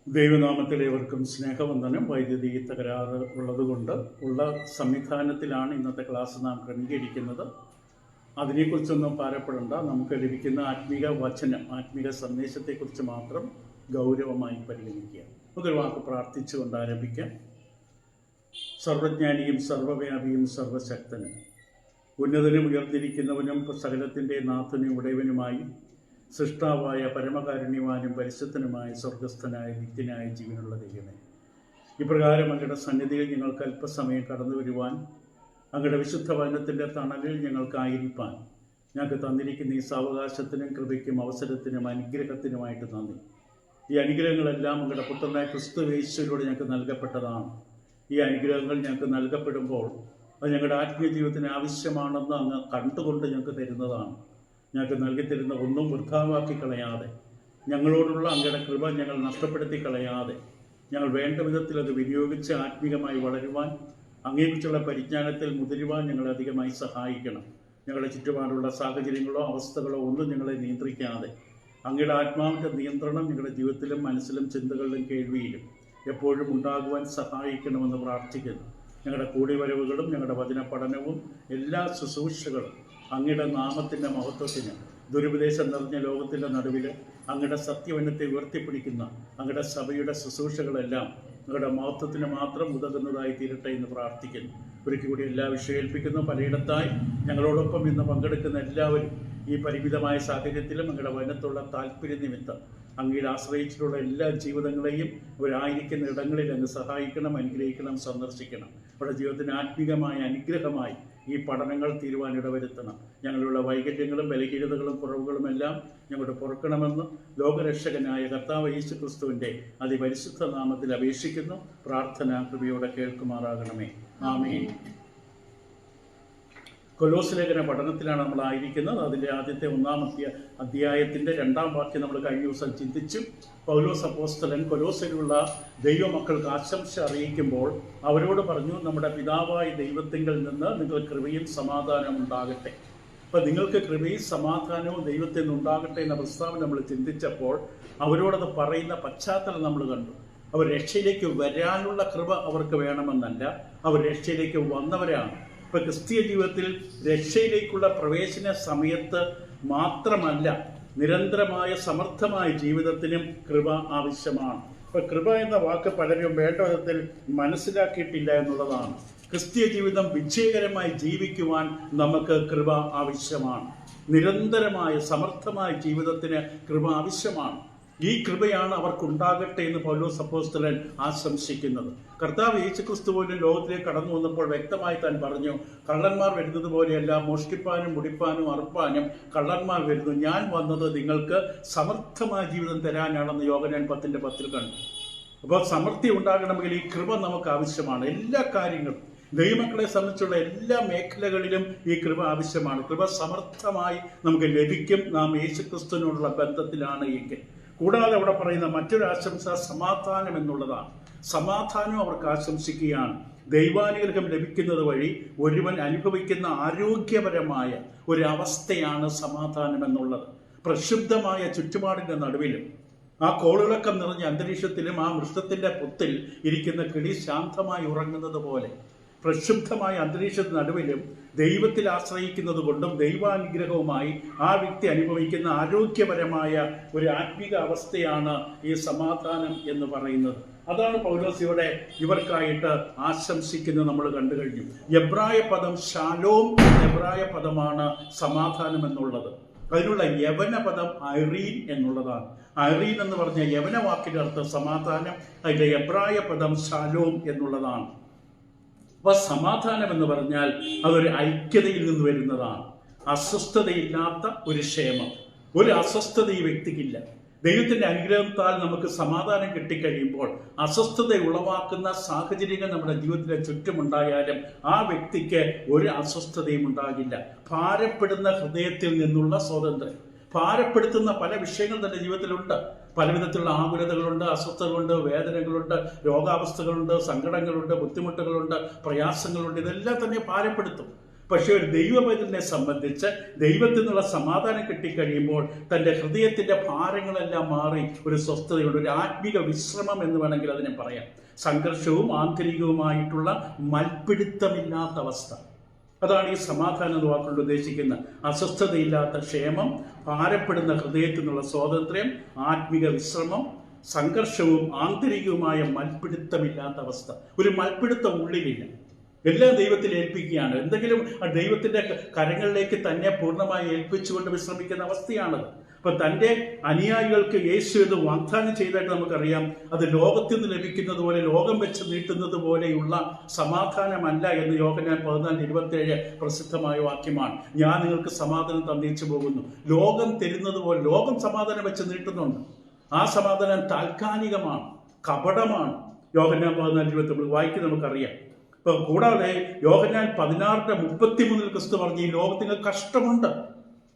ദൈവനാമത്തിൽ ഏവർക്കും സ്നേഹവന്ദനം. വൈദ്യുതി തകരാറ് ഉള്ളതുകൊണ്ട് ഉള്ള സംവിധാനത്തിലാണ് ഇന്നത്തെ ക്ലാസ് നാം ക്രമീകരിക്കുന്നത്. അതിനെക്കുറിച്ചൊന്നും ഭാരപ്പെടേണ്ട. നമുക്ക് ലഭിക്കുന്ന ആത്മീക വചനം, ആത്മീക സന്ദേശത്തെക്കുറിച്ച് മാത്രം ഗൗരവമായി പരിഗണിക്കുക. നമുക്കൊരു വാക്ക് പ്രാർത്ഥിച്ചുകൊണ്ട് ആരംഭിക്കാം. സർവജ്ഞാനിയും സർവവ്യാപിയും സർവശക്തനും ഉന്നതനും ഉയർന്നിരിക്കുന്നവനും സകലത്തിൻ്റെ നാഥനും ഉടയവനുമായി സൃഷ്ടാവായ പരമകാരുണ്യവാനും പരിശുദ്ധനുമായ സ്വർഗസ്ഥനായ നിത്യനായ ജീവനുള്ള ദൈവമേ, ഇപ്രകാരം അങ്ങയുടെ സന്നിധിയിൽ ഞങ്ങൾക്ക് അല്പസമയം കടന്നു വരുവാൻ, അങ്ങയുടെ വിശുദ്ധ വചനത്തിൻ്റെ തണലിൽ ഞങ്ങൾക്കായിരിക്കാൻ ഞങ്ങൾക്ക് തന്നിരിക്കുന്ന ഈ സാവകാശത്തിനും കൃപയ്ക്കും അവസരത്തിനും അനുഗ്രഹത്തിനുമായിട്ട് നന്ദി. ഈ അനുഗ്രഹങ്ങളെല്ലാം അങ്ങയുടെ പുത്രനായ ക്രിസ്തു യേശുവിലൂടെ ഞങ്ങൾക്ക് നൽകപ്പെട്ടതാണ്. ഈ അനുഗ്രഹങ്ങൾ ഞങ്ങൾക്ക് നൽകപ്പെടുമ്പോൾ അത് ഞങ്ങളുടെ ആത്മീയ ജീവിതത്തിന് ആവശ്യമാണെന്ന് അങ്ങ് കണ്ടുകൊണ്ട് ഞങ്ങൾക്ക് തരുന്നതാണ്. ഞങ്ങൾക്ക് നൽകിത്തരുന്ന ഒന്നും വൃഥാവാക്കി കളയാതെ, ഞങ്ങളോടുള്ള അങ്ങയുടെ കൃപ ഞങ്ങൾ നഷ്ടപ്പെടുത്തി കളയാതെ, ഞങ്ങൾ വേണ്ട വിധത്തിൽ അത് വിനിയോഗിച്ച് ആത്മീകമായി വളരുവാൻ, അങ്ങയെക്കുറിച്ചുള്ള പരിജ്ഞാനത്തിൽ മുതിരുവാൻ ഞങ്ങളെ അധികമായി സഹായിക്കണം. ഞങ്ങളുടെ ചുറ്റുപാടുള്ള സാഹചര്യങ്ങളോ അവസ്ഥകളോ ഒന്നും ഞങ്ങളെ നിയന്ത്രിക്കാതെ, അങ്ങയുടെ ആത്മാവിൻ്റെ നിയന്ത്രണം ഞങ്ങളുടെ ജീവിതത്തിലും മനസ്സിലും ചിന്തകളിലും കേൾവിയിലും എപ്പോഴും ഉണ്ടാകുവാൻ സഹായിക്കണമെന്ന് പ്രാർത്ഥിക്കുന്നു. ഞങ്ങളുടെ കൂടിവരവുകളും ഞങ്ങളുടെ വചന പഠനവും എല്ലാ ശുശ്രൂഷകളും അങ്ങയുടെ നാമത്തിൻ്റെ മഹത്വത്തിന്, ദുരുപദേശം നിറഞ്ഞ ലോകത്തിൻ്റെ നടുവിൽ അങ്ങയുടെ സത്യവനത്തെ ഉയർത്തിപ്പിടിക്കുന്ന അങ്ങയുടെ സഭയുടെ ശുശ്രൂഷകളെല്ലാം അങ്ങയുടെ മഹത്വത്തിന് മാത്രം ഉതകുന്നതായി തീരട്ടെ എന്ന് പ്രാർത്ഥിക്കുന്നു. ഒരിക്കൽ കൂടി എല്ലാ വിഷയേൽപ്പിക്കുന്നു. പലയിടത്തായി ഞങ്ങളോടൊപ്പം ഇന്ന് പങ്കെടുക്കുന്ന എല്ലാവരും ഈ പരിമിതമായ സാഹചര്യത്തിലും അങ്ങയുടെ വചനത്തുള്ള താല്പര്യ നിമിത്തം അങ്ങയിൽ ആശ്രയിച്ചിട്ടുള്ള എല്ലാ ജീവിതങ്ങളെയും അവരായിരിക്കുന്ന ഇടങ്ങളിൽ അങ്ങ് സഹായിക്കണം, അനുഗ്രഹിക്കണം, സന്ദർശിക്കണം. അവരുടെ ജീവിതത്തിന് ആത്മീകമായ അനുഗ്രഹമായി ഈ പഠനങ്ങൾ തീരുവാൻ ഇടവരുത്തണം. ഞങ്ങളുടെ വൈകല്യങ്ങളും ബലഹീനതകളും കുറവുകളുമെല്ലാം ഞങ്ങളുടെ പൊറുക്കണമെന്ന് ലോകരക്ഷകനായ കർത്താവ് യേശു ക്രിസ്തുവിൻ്റെ അതിപരിശുദ്ധ നാമത്തിൽ അപേക്ഷിക്കുന്നു. പ്രാർത്ഥന കൃപയോടെ കേൾക്കുമാറാകണമേ. ആമേൻ. കൊലോസ് ലേഖന പഠനത്തിലാണ് നമ്മളായിരിക്കുന്നത്. അതിൻ്റെ ആദ്യത്തെ 1-ാം അധ്യായത്തിൻ്റെ 2-ാം വാക്യം നമ്മൾ കഴിഞ്ഞ ദിവസം ചിന്തിച്ചു. പൗലോസ് അപ്പോസ്തലൻ കൊലോസിലുള്ള ദൈവമക്കൾക്ക് ആശംസ അറിയിക്കുമ്പോൾ അവരോട് പറഞ്ഞു, നമ്മുടെ പിതാവായ ദൈവത്തിങ്കിൽ നിന്ന് നിങ്ങൾ കൃപയും സമാധാനവും ഉണ്ടാകട്ടെ. അപ്പം നിങ്ങൾക്ക് കൃപയും സമാധാനവും ദൈവത്തിൽ നിന്നുണ്ടാകട്ടെ എന്ന പ്രസ്താവന നമ്മൾ ചിന്തിച്ചപ്പോൾ അവരോടത് പറയുന്ന പശ്ചാത്തലം നമ്മൾ കണ്ടു. അവർ രക്ഷയിലേക്ക് വരാനുള്ള കൃപ അവർക്ക് വേണമെന്നല്ല, അവർ രക്ഷയിലേക്ക് വന്നവരാണ്. ഇപ്പം ക്രിസ്തീയ ജീവിതത്തിൽ രക്ഷയിലേക്കുള്ള പ്രവേശന സമയത്ത് മാത്രമല്ല, നിരന്തരമായ സമർത്ഥമായ ജീവിതത്തിനും കൃപ ആവശ്യമാണ്. ഇപ്പം കൃപ എന്ന വാക്ക് പലരും വേണ്ട വിധത്തിൽ മനസ്സിലാക്കിയിട്ടില്ല എന്നുള്ളതാണ്. ക്രിസ്തീയ ജീവിതം വിജയകരമായി ജീവിക്കുവാൻ നമുക്ക് കൃപ ആവശ്യമാണ്. നിരന്തരമായ സമർത്ഥമായ ജീവിതത്തിന് കൃപ ആവശ്യമാണ്. ഈ കൃപയാണ് അവർക്കുണ്ടാകട്ടെ എന്ന് പൗലോസ് അപ്പോസ്തലൻ ആശംസിക്കുന്നത്. കർത്താവ് യേശുക്രിസ്തു പോലും ലോകത്തിലേക്ക് കടന്നു വന്നപ്പോൾ വ്യക്തമായി താൻ പറഞ്ഞു, കള്ളന്മാർ വരുന്നത് പോലെയല്ല, മോഷ്ടിപ്പാനും മുടിപ്പാനും അറുപ്പാനും കള്ളന്മാർ വരുന്നു. ഞാൻ വന്നത് നിങ്ങൾക്ക് സമർത്ഥമായ ജീവിതം തരാനാണെന്ന് യോഹന്നാൻ 10:10 കണ്ടു. അപ്പോൾ സമൃദ്ധി ഉണ്ടാകണമെങ്കിൽ ഈ കൃപ നമുക്ക് ആവശ്യമാണ്. എല്ലാ കാര്യങ്ങളും ദൈവമക്കളെ സംബന്ധിച്ചുള്ള എല്ലാ മേഖലകളിലും ഈ കൃപ ആവശ്യമാണ്. കൃപ സമർത്ഥമായി നമുക്ക് ലഭിക്കും നാം യേശുക്രിസ്തുവിനോടുള്ള ബന്ധത്തിലാണ് എങ്കിൽ. കൂടാതെ അവിടെ പറയുന്ന മറ്റൊരു ആശംസ സമാധാനം എന്നുള്ളതാണ്. സമാധാനം അവർക്ക് ആശംസിക്കുകയാണ്. ദൈവാനുഗ്രഹം ലഭിക്കുന്നത് വഴി ഒരുവൻ അനുഭവിക്കുന്ന ആരോഗ്യപരമായ ഒരു അവസ്ഥയാണ് സമാധാനം എന്നുള്ളത്. പ്രക്ഷുബ്ധമായ ചുറ്റുപാടിൻ്റെ നടുവിലും ആ കോളിളക്കം നിറഞ്ഞ അന്തരീക്ഷത്തിലും ആ വൃക്ഷത്തിൻ്റെ പൊത്തിൽ ഇരിക്കുന്ന കിളി ശാന്തമായി ഉറങ്ങുന്നത് പോലെ പ്രക്ഷുബ്ധമായ അന്തരീക്ഷത്തിന് നടുവിലും ദൈവത്തിൽ ആശ്രയിക്കുന്നത് കൊണ്ടും ദൈവാനുഗ്രഹവുമായി ആ വ്യക്തി അനുഭവിക്കുന്ന ആരോഗ്യപരമായ ഒരു ആത്മീക അവസ്ഥയാണ് ഈ സമാധാനം എന്ന് പറയുന്നത്. അതാണ് പൗലോസ് ഇവിടെ ഇവർക്കായിട്ട് ആശംസിക്കുന്നത് നമ്മൾ കണ്ടു കഴിഞ്ഞു. എബ്രായ പദം ഷാലോം എന്ന എബ്രായ പദമാണ് സമാധാനം എന്നുള്ളത്. അതിനുള്ള യവന പദം ഐറീൻ എന്നുള്ളതാണ്. ഐറീൻ എന്ന് പറഞ്ഞ യവന വാക്കിൻ്റെ അർത്ഥം സമാധാനം, അതിൻ്റെ എബ്രായ പദം ഷാലോം എന്നുള്ളതാണ്. അപ്പോൾ സമാധാനം എന്ന് പറഞ്ഞാൽ അതൊരു ഐക്യതയിൽ നിന്ന് വരുന്നതാണ്. അസ്വസ്ഥതയില്ലാത്ത ഒരു ക്ഷേമം, ഒരു അസ്വസ്ഥത ഈ വ്യക്തിക്കില്ല. ദൈവത്തിൻ്റെ അനുഗ്രഹത്താൽ നമുക്ക് സമാധാനം കിട്ടിക്കഴിയുമ്പോൾ അസ്വസ്ഥത ഉളവാക്കുന്ന സാഹചര്യങ്ങൾ നമ്മുടെ ജീവിതത്തിലെ ചുറ്റുമുണ്ടായാലും ആ വ്യക്തിക്ക് ഒരു അസ്വസ്ഥതയും ഉണ്ടാകില്ല. ഭാരപ്പെടുന്ന ഹൃദയത്തിൽ നിന്നുള്ള സ്വാതന്ത്ര്യം. ഭാരപ്പെടുത്തുന്ന പല വിഷയങ്ങൾ തൻ്റെ ജീവിതത്തിലുണ്ട്. പല വിധത്തിലുള്ള ആകുലതകളുണ്ട്, അസ്വസ്ഥതകളുണ്ട്, വേദനകളുണ്ട്, രോഗാവസ്ഥകളുണ്ട്, സങ്കടങ്ങളുണ്ട്, ബുദ്ധിമുട്ടുകളുണ്ട്, പ്രയാസങ്ങളുണ്ട്. ഇതെല്ലാം തന്നെ ഭാരപ്പെടുത്തും. പക്ഷെ ഒരു ദൈവപൈതലിനെ സംബന്ധിച്ച് ദൈവത്തിൽ നിന്നുള്ള സമാധാനം കിട്ടിക്കഴിയുമ്പോൾ തൻ്റെ ഹൃദയത്തിൻ്റെ ഭാരങ്ങളെല്ലാം മാറി ഒരു സ്വസ്ഥതയുണ്ട്, ഒരു ആത്മീക വിശ്രമം എന്ന് വേണമെങ്കിൽ അതിനെ പറയാം. സംഘർഷവും ആന്തരികവുമായിട്ടുള്ള മൽപ്പിടുത്തമില്ലാത്ത അവസ്ഥ, അതാണ് ഈ സമാധാനം എന്ന വാക്കുകൊണ്ട് ഉദ്ദേശിക്കുന്നത്. അസ്വസ്ഥതയില്ലാത്ത ക്ഷേമം, ഭാരപ്പെടുന്ന ഹൃദയത്തിൽ നിന്നുള്ള സ്വാതന്ത്ര്യം, ആത്മീക വിശ്രമം, സംഘർഷവും ആന്തരികവുമായ മൽപ്പിടുത്തമില്ലാത്ത അവസ്ഥ. ഒരു മൽപ്പിടുത്തം ഉള്ളിലില്ല, എല്ലാം ദൈവത്തിൽ ഏൽപ്പിക്കുകയാണ്. എന്തെങ്കിലും ആ ദൈവത്തിന്റെ കരങ്ങളിലേക്ക് തന്നെ പൂർണ്ണമായി ഏൽപ്പിച്ചുകൊണ്ട് വിശ്രമിക്കുന്ന അവസ്ഥയാണത്. അപ്പൊ തൻ്റെ അനുയായികൾക്ക് യേശു ഇത് വാഗ്ദാനം ചെയ്തതായിട്ട് നമുക്കറിയാം. അത് ലോകത്തിൽ നിന്ന് ലഭിക്കുന്നത് പോലെ, ലോകം വെച്ച് നീട്ടുന്നത് പോലെയുള്ള സമാധാനമല്ല എന്ന് യോഹന്നാൻ 14:27 പ്രസിദ്ധമായ വാക്യമാണ്. ഞാൻ നിങ്ങൾക്ക് സമാധാനം തന്നേച്ചു പോകുന്നു. ലോകം തരുന്നത് പോലെ ലോകം സമാധാനം വെച്ച് നീട്ടുന്നുണ്ട്. ആ സമാധാനം താൽക്കാലികമാണ്, കപടമാണ്. യോഹന്നാൻ 14:29 വായിക്ക് നമുക്കറിയാം. ഇപ്പൊ കൂടാതെ യോഹന്നാൻ 16:33 ക്രിസ്തു പറഞ്ഞു, ഈ ലോകത്തിന് കഷ്ടമുണ്ട്.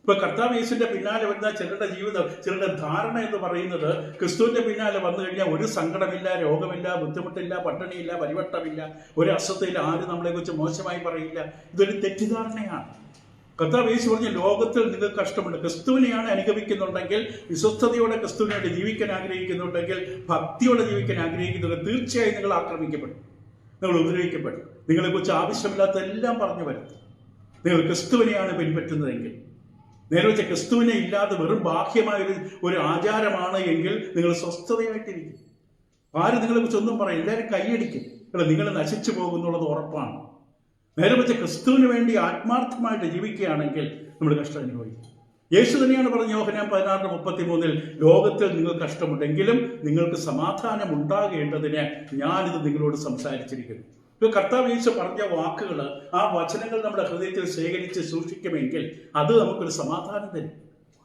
ഇപ്പൊ കർത്താവ് യേശുവിന്റെ പിന്നാലെ വരുന്ന ചിലരുടെ ജീവിതം, ചിലരുടെ ധാരണ എന്ന് പറയുന്നത് ക്രിസ്തുവിന്റെ പിന്നാലെ വന്നു കഴിഞ്ഞാൽ ഒരു സങ്കടമില്ല, രോഗമില്ല, ബുദ്ധിമുട്ടില്ല, പട്ടിണിയില്ല, പരിവട്ടമില്ല, ഒരു അസ്വസ്ഥയില്ല, ആരും നമ്മളെ കുറിച്ച് മോശമായി പറയില്ല. ഇതൊരു തെറ്റിദ്ധാരണയാണ്. കർത്താവ് യേശു പറഞ്ഞ ലോകത്തിൽ നിങ്ങൾക്ക് കഷ്ടമുണ്ട്. ക്രിസ്തുവിനെയാണ് അനുഗമിക്കുന്നുണ്ടെങ്കിൽ, വിശ്വസ്തയോടെ ക്രിസ്തുവിനെ വേണ്ടി ജീവിക്കാൻ ആഗ്രഹിക്കുന്നുണ്ടെങ്കിൽ, ഭക്തിയോടെ ജീവിക്കാൻ ആഗ്രഹിക്കുന്നുണ്ടെങ്കിൽ തീർച്ചയായും നിങ്ങൾ ആക്രമിക്കപ്പെടും, നിങ്ങൾ ഉപദ്രവിക്കപ്പെടും, നിങ്ങളെക്കുറിച്ച് ആവശ്യമില്ലാത്ത എല്ലാം പറഞ്ഞു വരുത്തും. നിങ്ങൾ ക്രിസ്തുവിനെയാണ് പിൻപറ്റുന്നതെങ്കിൽ, നേരെ വെച്ച ക്രിസ്തുവിനെ ഇല്ലാതെ വെറും ബാഹ്യമായ ഒരു ആചാരമാണ് എങ്കിൽ നിങ്ങൾ സ്വസ്ഥതയായിട്ടിരിക്കും. ആരും നിങ്ങളെക്കുറിച്ച് ഒന്നും പറയും, എല്ലാവരും കൈയടിക്കും. നിങ്ങൾ നശിച്ചു പോകുന്നുള്ളത് ഉറപ്പാണ്. നേരെ വെച്ച ക്രിസ്തുവിന് വേണ്ടി ആത്മാർത്ഥമായിട്ട് ജീവിക്കുകയാണെങ്കിൽ നമ്മൾ കഷ്ടം അനുഭവിക്കും. യേശു തന്നെയാണ് പറഞ്ഞ യോഹന്നാൻ 16:33 ലോകത്തിൽ നിങ്ങൾ കഷ്ടമുണ്ടെങ്കിലും നിങ്ങൾക്ക് സമാധാനം ഉണ്ടാകേണ്ടതിന് ഞാനിത് നിങ്ങളോട് സംസാരിച്ചിരിക്കുന്നു. ഇപ്പോൾ കർത്താവ് യേശു പറഞ്ഞ വാക്കുകൾ, ആ വചനങ്ങൾ നമ്മുടെ ഹൃദയത്തിൽ ശേഖരിച്ച് സൂക്ഷിക്കുമെങ്കിൽ അത് നമുക്കൊരു സമാധാനം തരും.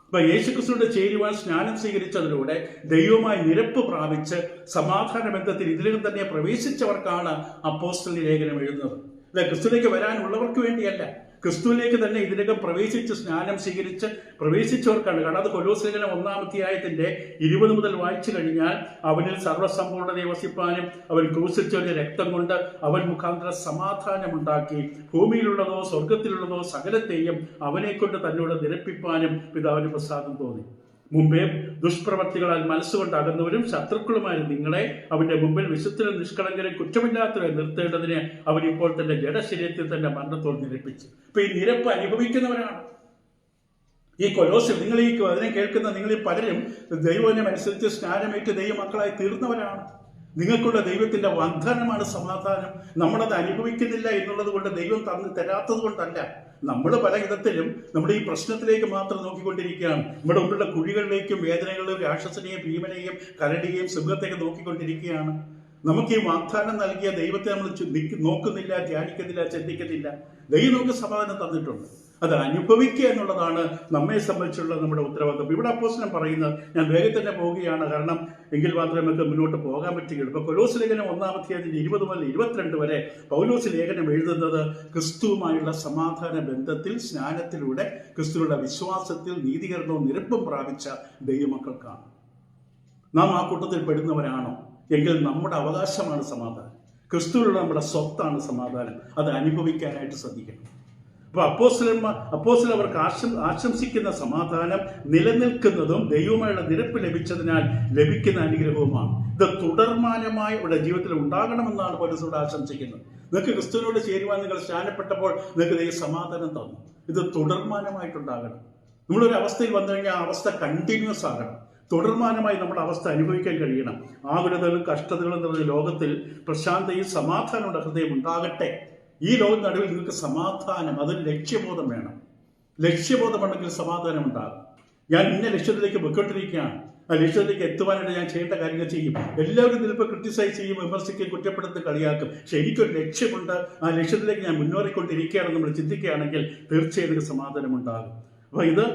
ഇപ്പൊ യേശുക്രിസ്തുവിന്റെ ചേരുവാൻ സ്നാനം സ്വീകരിച്ചതിലൂടെ ദൈവമായി നിരപ്പ് പ്രാപിച്ച് സമാധാന ബന്ധത്തിൽ ഇതിലും തന്നെ പ്രവേശിച്ചവർക്കാണ് അപ്പോസ്തല ലേഖനം എഴുതുന്നത്. അല്ല, ക്രിസ്തുവിലേക്ക് വരാനുള്ളവർക്ക് വേണ്ടിയല്ല, ക്രിസ്തുവിലേക്ക് തന്നെ ഇതിനകം പ്രവേശിച്ച് സ്നാനം സ്വീകരിച്ച് പ്രവേശിച്ചവർക്കാണ്. കാരണം അത് കൊലോസ്യ ലേഖനം 1-ാം അധ്യായത്തിന്റെ 20 മുതൽ വായിച്ചു കഴിഞ്ഞാൽ, അവനിൽ സർവ്വസമ്പൂർണ്ണതയെ വസിപ്പാനും അവൻ ക്രൂശിൽ ചൊരിഞ്ഞ രക്തം കൊണ്ട് അവൻ മുഖാന്തരം സമാധാനമുണ്ടാക്കി ഭൂമിയിലുള്ളതോ സ്വർഗത്തിലുള്ളതോ സകലത്തെയും അവനെ കൊണ്ട് തന്നോട് നിരപ്പിപ്പാനും പിതാവിന് പ്രസാദം തോന്നി. മുമ്പേ ദുഷ്പ്രവർത്തികളാൽ മനസ്സുകൊണ്ട് അകന്നവരും ശത്രുക്കളുമായ നിങ്ങളെ അവന്റെ മുമ്പിൽ വിശുദ്ധരും നിഷ്കളങ്കരും കുറ്റമില്ലാത്തവരെ നിർത്തേണ്ടതിന് അവൻ ഇപ്പോൾ തന്റെ ജഡശരീരത്തിൽ തന്റെ മരണത്തോട് നിരപ്പിച്ചു. അപ്പൊ ഈ നിരപ്പ് അനുഭവിക്കുന്നവരാണ് ഈ കൊലോസ്യർ. നിങ്ങൾ ഈ അതിനെ കേൾക്കുന്ന നിങ്ങളിൽ പലരും ദൈവവചനം അനുസരിച്ച് സ്നാനമേറ്റ് ദൈവമക്കളായി തീർന്നവരാണ്. നിങ്ങൾക്കുള്ള ദൈവത്തിന്റെ വാഗ്ദാനമാണ് സമാധാനം. നമ്മളത് അനുഭവിക്കുന്നില്ല എന്നുള്ളത് കൊണ്ട് ദൈവം തരാത്തത് കൊണ്ടല്ല. നമ്മൾ പല വിധത്തിലും നമ്മുടെ ഈ പ്രശ്നത്തിലേക്ക് മാത്രം നോക്കിക്കൊണ്ടിരിക്കുകയാണ്. നമ്മുടെ ഉള്ളിലുള്ള കുഴികളിലേക്കും വേദനകളിലും രാക്ഷസനെയും ഭീമനെയും കരടിയെയും സിംഹത്തെയും നോക്കിക്കൊണ്ടിരിക്കുകയാണ്. നമുക്ക് ഈ വാഗ്ദാനം നൽകിയ ദൈവത്തെ നമ്മൾ നോക്കുന്നില്ല, ധ്യാനിക്കുന്നില്ല, ചിന്തിക്കുന്നില്ല. ദൈവം നമുക്ക് സമാധാനം തന്നിട്ടുണ്ട്. അത് അനുഭവിക്കുക എന്നുള്ളതാണ് നമ്മെ സംബന്ധിച്ചുള്ള നമ്മുടെ ഉത്തരവാദിത്വം. ഇവിടെ അപ്പോസ്തലൻ പറയുന്നത്, ഞാൻ വേഗം തന്നെ പോവുകയാണ്, കാരണം എങ്കിൽ മാത്രമേ നമുക്ക് മുന്നോട്ട് പോകാൻ പറ്റുകയുള്ളൂ. ഇപ്പൊ കൊലോസ്യ ലേഖനം 1-ാം അധ്യായത്തിന്റെ 20 മുതൽ 22 വരെ പൗലോസ് ലേഖനം എഴുതുന്നത് ക്രിസ്തുവുമായുള്ള സമാധാന ബന്ധത്തിൽ, സ്നാനത്തിലൂടെ ക്രിസ്തുവിലുള്ള വിശ്വാസത്തിൽ നീതീകരണവും നിരപ്പും പ്രാപിച്ച ദൈവമക്കൾക്കാണ്. നാം ആ കൂട്ടത്തിൽ പെടുന്നവരാണോ എങ്കിൽ നമ്മുടെ അവകാശമാണ് സമാധാനം. ക്രിസ്തുവിലുള്ള നമ്മുടെ സ്വത്താണ് സമാധാനം. അത് അനുഭവിക്കാനായിട്ട് ശ്രദ്ധിക്കണം. അപ്പൊ അപ്പോസ്തലർ അവർക്ക് ആശംസിക്കുന്ന സമാധാനം നിലനിൽക്കുന്നതും ദൈവമായുള്ള നിരപ്പ് ലഭിച്ചതിനാൽ ലഭിക്കുന്ന അനുഗ്രഹവുമാണ്. ഇത് തുടർമാനമായി ഇവിടെ ജീവിതത്തിൽ ഉണ്ടാകണമെന്നാണ് പൗലോസ് ആശംസിക്കുന്നത്. നിങ്ങൾക്ക് ക്രിസ്തുവിനോട് ചേരുവാൻ നിങ്ങൾ സ്നാനപ്പെട്ടപ്പോൾ നിങ്ങൾക്ക് ദൈവം സമാധാനം തന്നു. ഇത് തുടർമാനമായിട്ടുണ്ടാകണം. നമ്മളൊരു അവസ്ഥയിൽ വന്നു കഴിഞ്ഞാൽ ആ അവസ്ഥ കണ്ടിന്യൂസ് ആകണം. തുടർമാനമായി നമ്മുടെ അവസ്ഥ അനുഭവിക്കാൻ കഴിയണം. ആകുലതകളും കഷ്ടതകളും നിറഞ്ഞ ലോകത്തിൽ പ്രശാന്തയും സമാധാനമുള്ള ഹൃദയം ഉണ്ടാകട്ടെ. ഈ ലോക നടുവിൽ നിങ്ങൾക്ക് സമാധാനം, അതൊരു ലക്ഷ്യബോധം വേണം. ലക്ഷ്യബോധമുണ്ടെങ്കിൽ സമാധാനം ഉണ്ടാകും. ഞാൻ ഇന്ന ലക്ഷ്യത്തിലേക്ക് പൊയ്ക്കൊണ്ടിരിക്കുകയാണ്, ആ ലക്ഷ്യത്തിലേക്ക് എത്തുവാനായിട്ട് ഞാൻ ചെയ്യേണ്ട കാര്യങ്ങൾ ചെയ്യും. എല്ലാവരും ഇതിലിപ്പോൾ ക്രിട്ടിസൈസ് ചെയ്യും, വിമർശിക്കുകയും കുറ്റപ്പെടുത്തി കളിയാക്കും. പക്ഷെ എനിക്കൊരു ലക്ഷ്യമുണ്ട്, ആ ലക്ഷ്യത്തിലേക്ക് ഞാൻ മുന്നേറിക്കൊണ്ടിരിക്കുകയാണെന്ന് നമ്മൾ ചിന്തിക്കുകയാണെങ്കിൽ തീർച്ചയായും സമാധാനം ഉണ്ടാകും. അപ്പോൾ ഇത്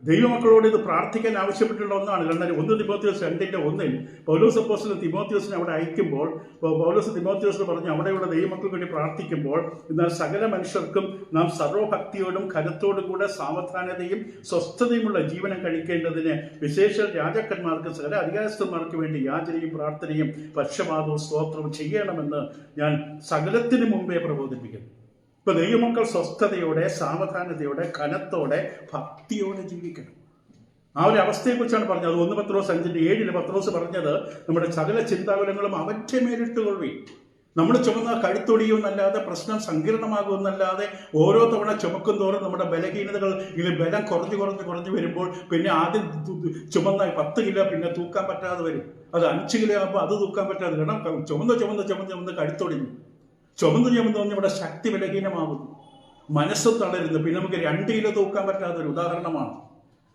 ദൈവമക്കളോട് ഇത് പ്രാർത്ഥിക്കാൻ ആവശ്യപ്പെട്ടുള്ള ഒന്നാണ്. കാരണം 1 തിമോത്തിയോസ് 2:1 പൗലോസ് അപ്പോസ്തലൻ തിമോത്തിയോസിനെ അവിടെ അയക്കുമ്പോൾ പൗലോസ് തിമോത്തിയോസിന് പറഞ്ഞു, അവിടെയുള്ള ദൈവമക്കൾക്ക് വേണ്ടി പ്രാർത്ഥിക്കുമ്പോൾ, എന്നാൽ സകല മനുഷ്യർക്കും നാം സർവ്വഭക്തിയോടും കരുത്തോടും കൂടെ സാവധാനതയും സ്വസ്ഥതയുമുള്ള ജീവനം കഴിക്കേണ്ടതിന് വിശേഷ രാജാക്കന്മാർക്ക് സകല അധികാരസ്ഥന്മാർക്ക് വേണ്ടി യാചനയും പ്രാർത്ഥനയും പക്ഷപാതവും സ്തോത്രവും ചെയ്യണമെന്ന് ഞാൻ സകലത്തിനു മുമ്പേ പ്രബോധിപ്പിക്കുന്നു. ഇപ്പൊ ദൈവമക്കൾ സ്വസ്ഥതയോടെ, സാവധാനതയോടെ, കനത്തോടെ, ഭക്തിയോടെ ജീവിക്കണം. ആ ഒരു അവസ്ഥയെക്കുറിച്ചാണ് പറഞ്ഞത്. 1 പത്രോസ് 5:7 പത്രോസ് പറഞ്ഞത്, നമ്മുടെ സകല ചിന്താകുലങ്ങളും അവന്റെ മേലിട്ടുകൊള്ളി. നമ്മൾ ചുമന്ന കഴുത്തൊടിയുമെന്നല്ലാതെ, പ്രശ്നം സങ്കീർണമാകുമെന്നല്ലാതെ, ഓരോ തവണ ചുമക്കും തോറും നമ്മുടെ ബലഹീനതകൾ ഇതിൽ ബലം കുറഞ്ഞു വരുമ്പോൾ പിന്നെ ആദ്യം ചുമന്ന 10 കിലോ പിന്നെ തൂക്കാൻ പറ്റാതെ വരും. അത് 5 കിലോ ആകുമ്പോൾ അത് തൂക്കാൻ പറ്റാതെ, കാരണം ചുമന്ന് കഴുത്തൊടിഞ്ഞു. ചുമന്ന് നമ്മുടെ ശക്തി ബലഹീനമാകുന്നു, മനസ്സും തളരുന്നു. പിന്നെ നമുക്ക് 2 കിലോ തൂക്കാൻ പറ്റാത്ത ഒരു ഉദാഹരണമാണ്.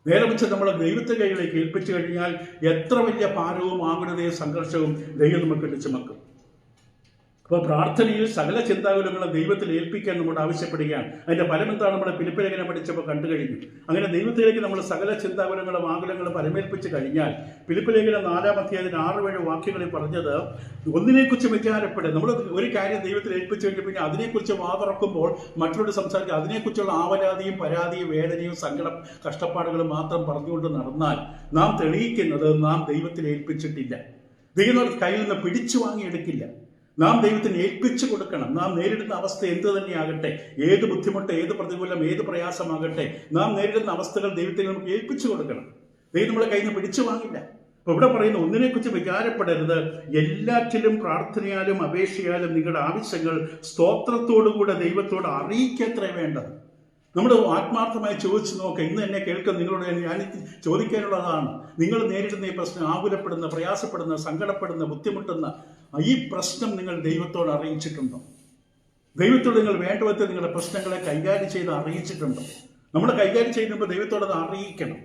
നേരെ വെച്ച് നമ്മൾ ദൈവത്തെ കൈകളിലേക്ക് ഏൽപ്പിച്ചു കഴിഞ്ഞാൽ എത്ര വലിയ ഭാരവും ആകുലതയും സംഘർഷവും ദൈവം നമുക്ക് ചുമക്കും. അപ്പോൾ പ്രാർത്ഥനയിൽ സകല ചിന്താകുലങ്ങളും ദൈവത്തിൽ ഏൽപ്പിക്കാൻ നമ്മോട് ആവശ്യപ്പെടുകയാണ്. അതിന്റെ ഫലം എന്താണ്? നമ്മുടെ ഫിലിപ്പി ലേഖനം പഠിച്ചപ്പോൾ കണ്ടു കഴിഞ്ഞു. അങ്ങനെ ദൈവത്തിലേക്ക് നമ്മൾ സകല ചിന്താകുലങ്ങളും ആകുലങ്ങളും പരമേൽപ്പിച്ച് കഴിഞ്ഞാൽ, ഫിലിപ്പി ലേഖനം 4-ാം അധ്യായത്തിന് 6-7 വാക്യങ്ങളിൽ പറഞ്ഞത്, ഒന്നിനെക്കുറിച്ച് വിചാരപ്പെടുക. നമ്മൾ ഒരു കാര്യം ദൈവത്തിൽ ഏൽപ്പിച്ചു കഴിഞ്ഞാൽ പിന്നെ അതിനെക്കുറിച്ച് വാതുറക്കുമ്പോൾ മറ്റുള്ളവർ സംസാരിക്കുക, അതിനെക്കുറിച്ചുള്ള ആവലാതിയും പരാതിയും വേദനയും സങ്കടം കഷ്ടപ്പാടുകളും മാത്രം പറഞ്ഞുകൊണ്ട് നടന്നാൽ നാം തെളിയിക്കുന്നത് നാം ദൈവത്തിൽ ഏൽപ്പിച്ചിട്ടില്ല. ദൈവം കയ്യിൽ നിന്ന് പിടിച്ചു വാങ്ങിയെടുക്കില്ല. നാം ദൈവത്തിന് ഏൽപ്പിച്ചു കൊടുക്കണം. നാം നേരിടുന്ന അവസ്ഥ എന്ത് തന്നെയാകട്ടെ, ഏത് ബുദ്ധിമുട്ട്, ഏത് പ്രതികൂലം, ഏത് പ്രയാസമാകട്ടെ, നാം നേരിടുന്ന അവസ്ഥകൾ ദൈവത്തിന് നമുക്ക് ഏൽപ്പിച്ചു കൊടുക്കണം. ദൈവം നമ്മളെ കയ്യിൽ നിന്ന് പിടിച്ചു വാങ്ങില്ല. അപ്പൊ ഇവിടെ പറയുന്ന, ഒന്നിനെക്കുറിച്ച് വിചാരപ്പെടരുത്, എല്ലാറ്റിലും പ്രാർത്ഥനയാലും അപേക്ഷയാലും നിങ്ങളുടെ ആവശ്യങ്ങൾ സ്തോത്രത്തോടുകൂടെ ദൈവത്തോട് അറിയിക്കത്രേ വേണ്ടത്. നമ്മൾ ആത്മാർത്ഥമായി ചോദിച്ചു നോക്കുക. ഇന്ന് എന്നെ കേൾക്കുന്ന നിങ്ങളോട് ഞാൻ ചോദിക്കാനുള്ളതാണ്, നിങ്ങൾ നേരിടുന്ന ഈ പ്രശ്നം, ആകുലപ്പെടുന്ന, പ്രയാസപ്പെടുന്ന, സങ്കടപ്പെടുന്ന, ബുദ്ധിമുട്ടുന്ന ഈ പ്രശ്നം നിങ്ങൾ ദൈവത്തോട് അറിയിച്ചിട്ടുണ്ടോ? ദൈവത്തോട് നിങ്ങൾ വേണ്ട വിധത്തിൽ നിങ്ങളുടെ പ്രശ്നങ്ങളെ കൈകാര്യം ചെയ്ത് അറിയിച്ചിട്ടുണ്ടോ? നമ്മൾ കൈകാര്യം ചെയ്യുമ്പോൾ ദൈവത്തോട് അത് അറിയിക്കണം.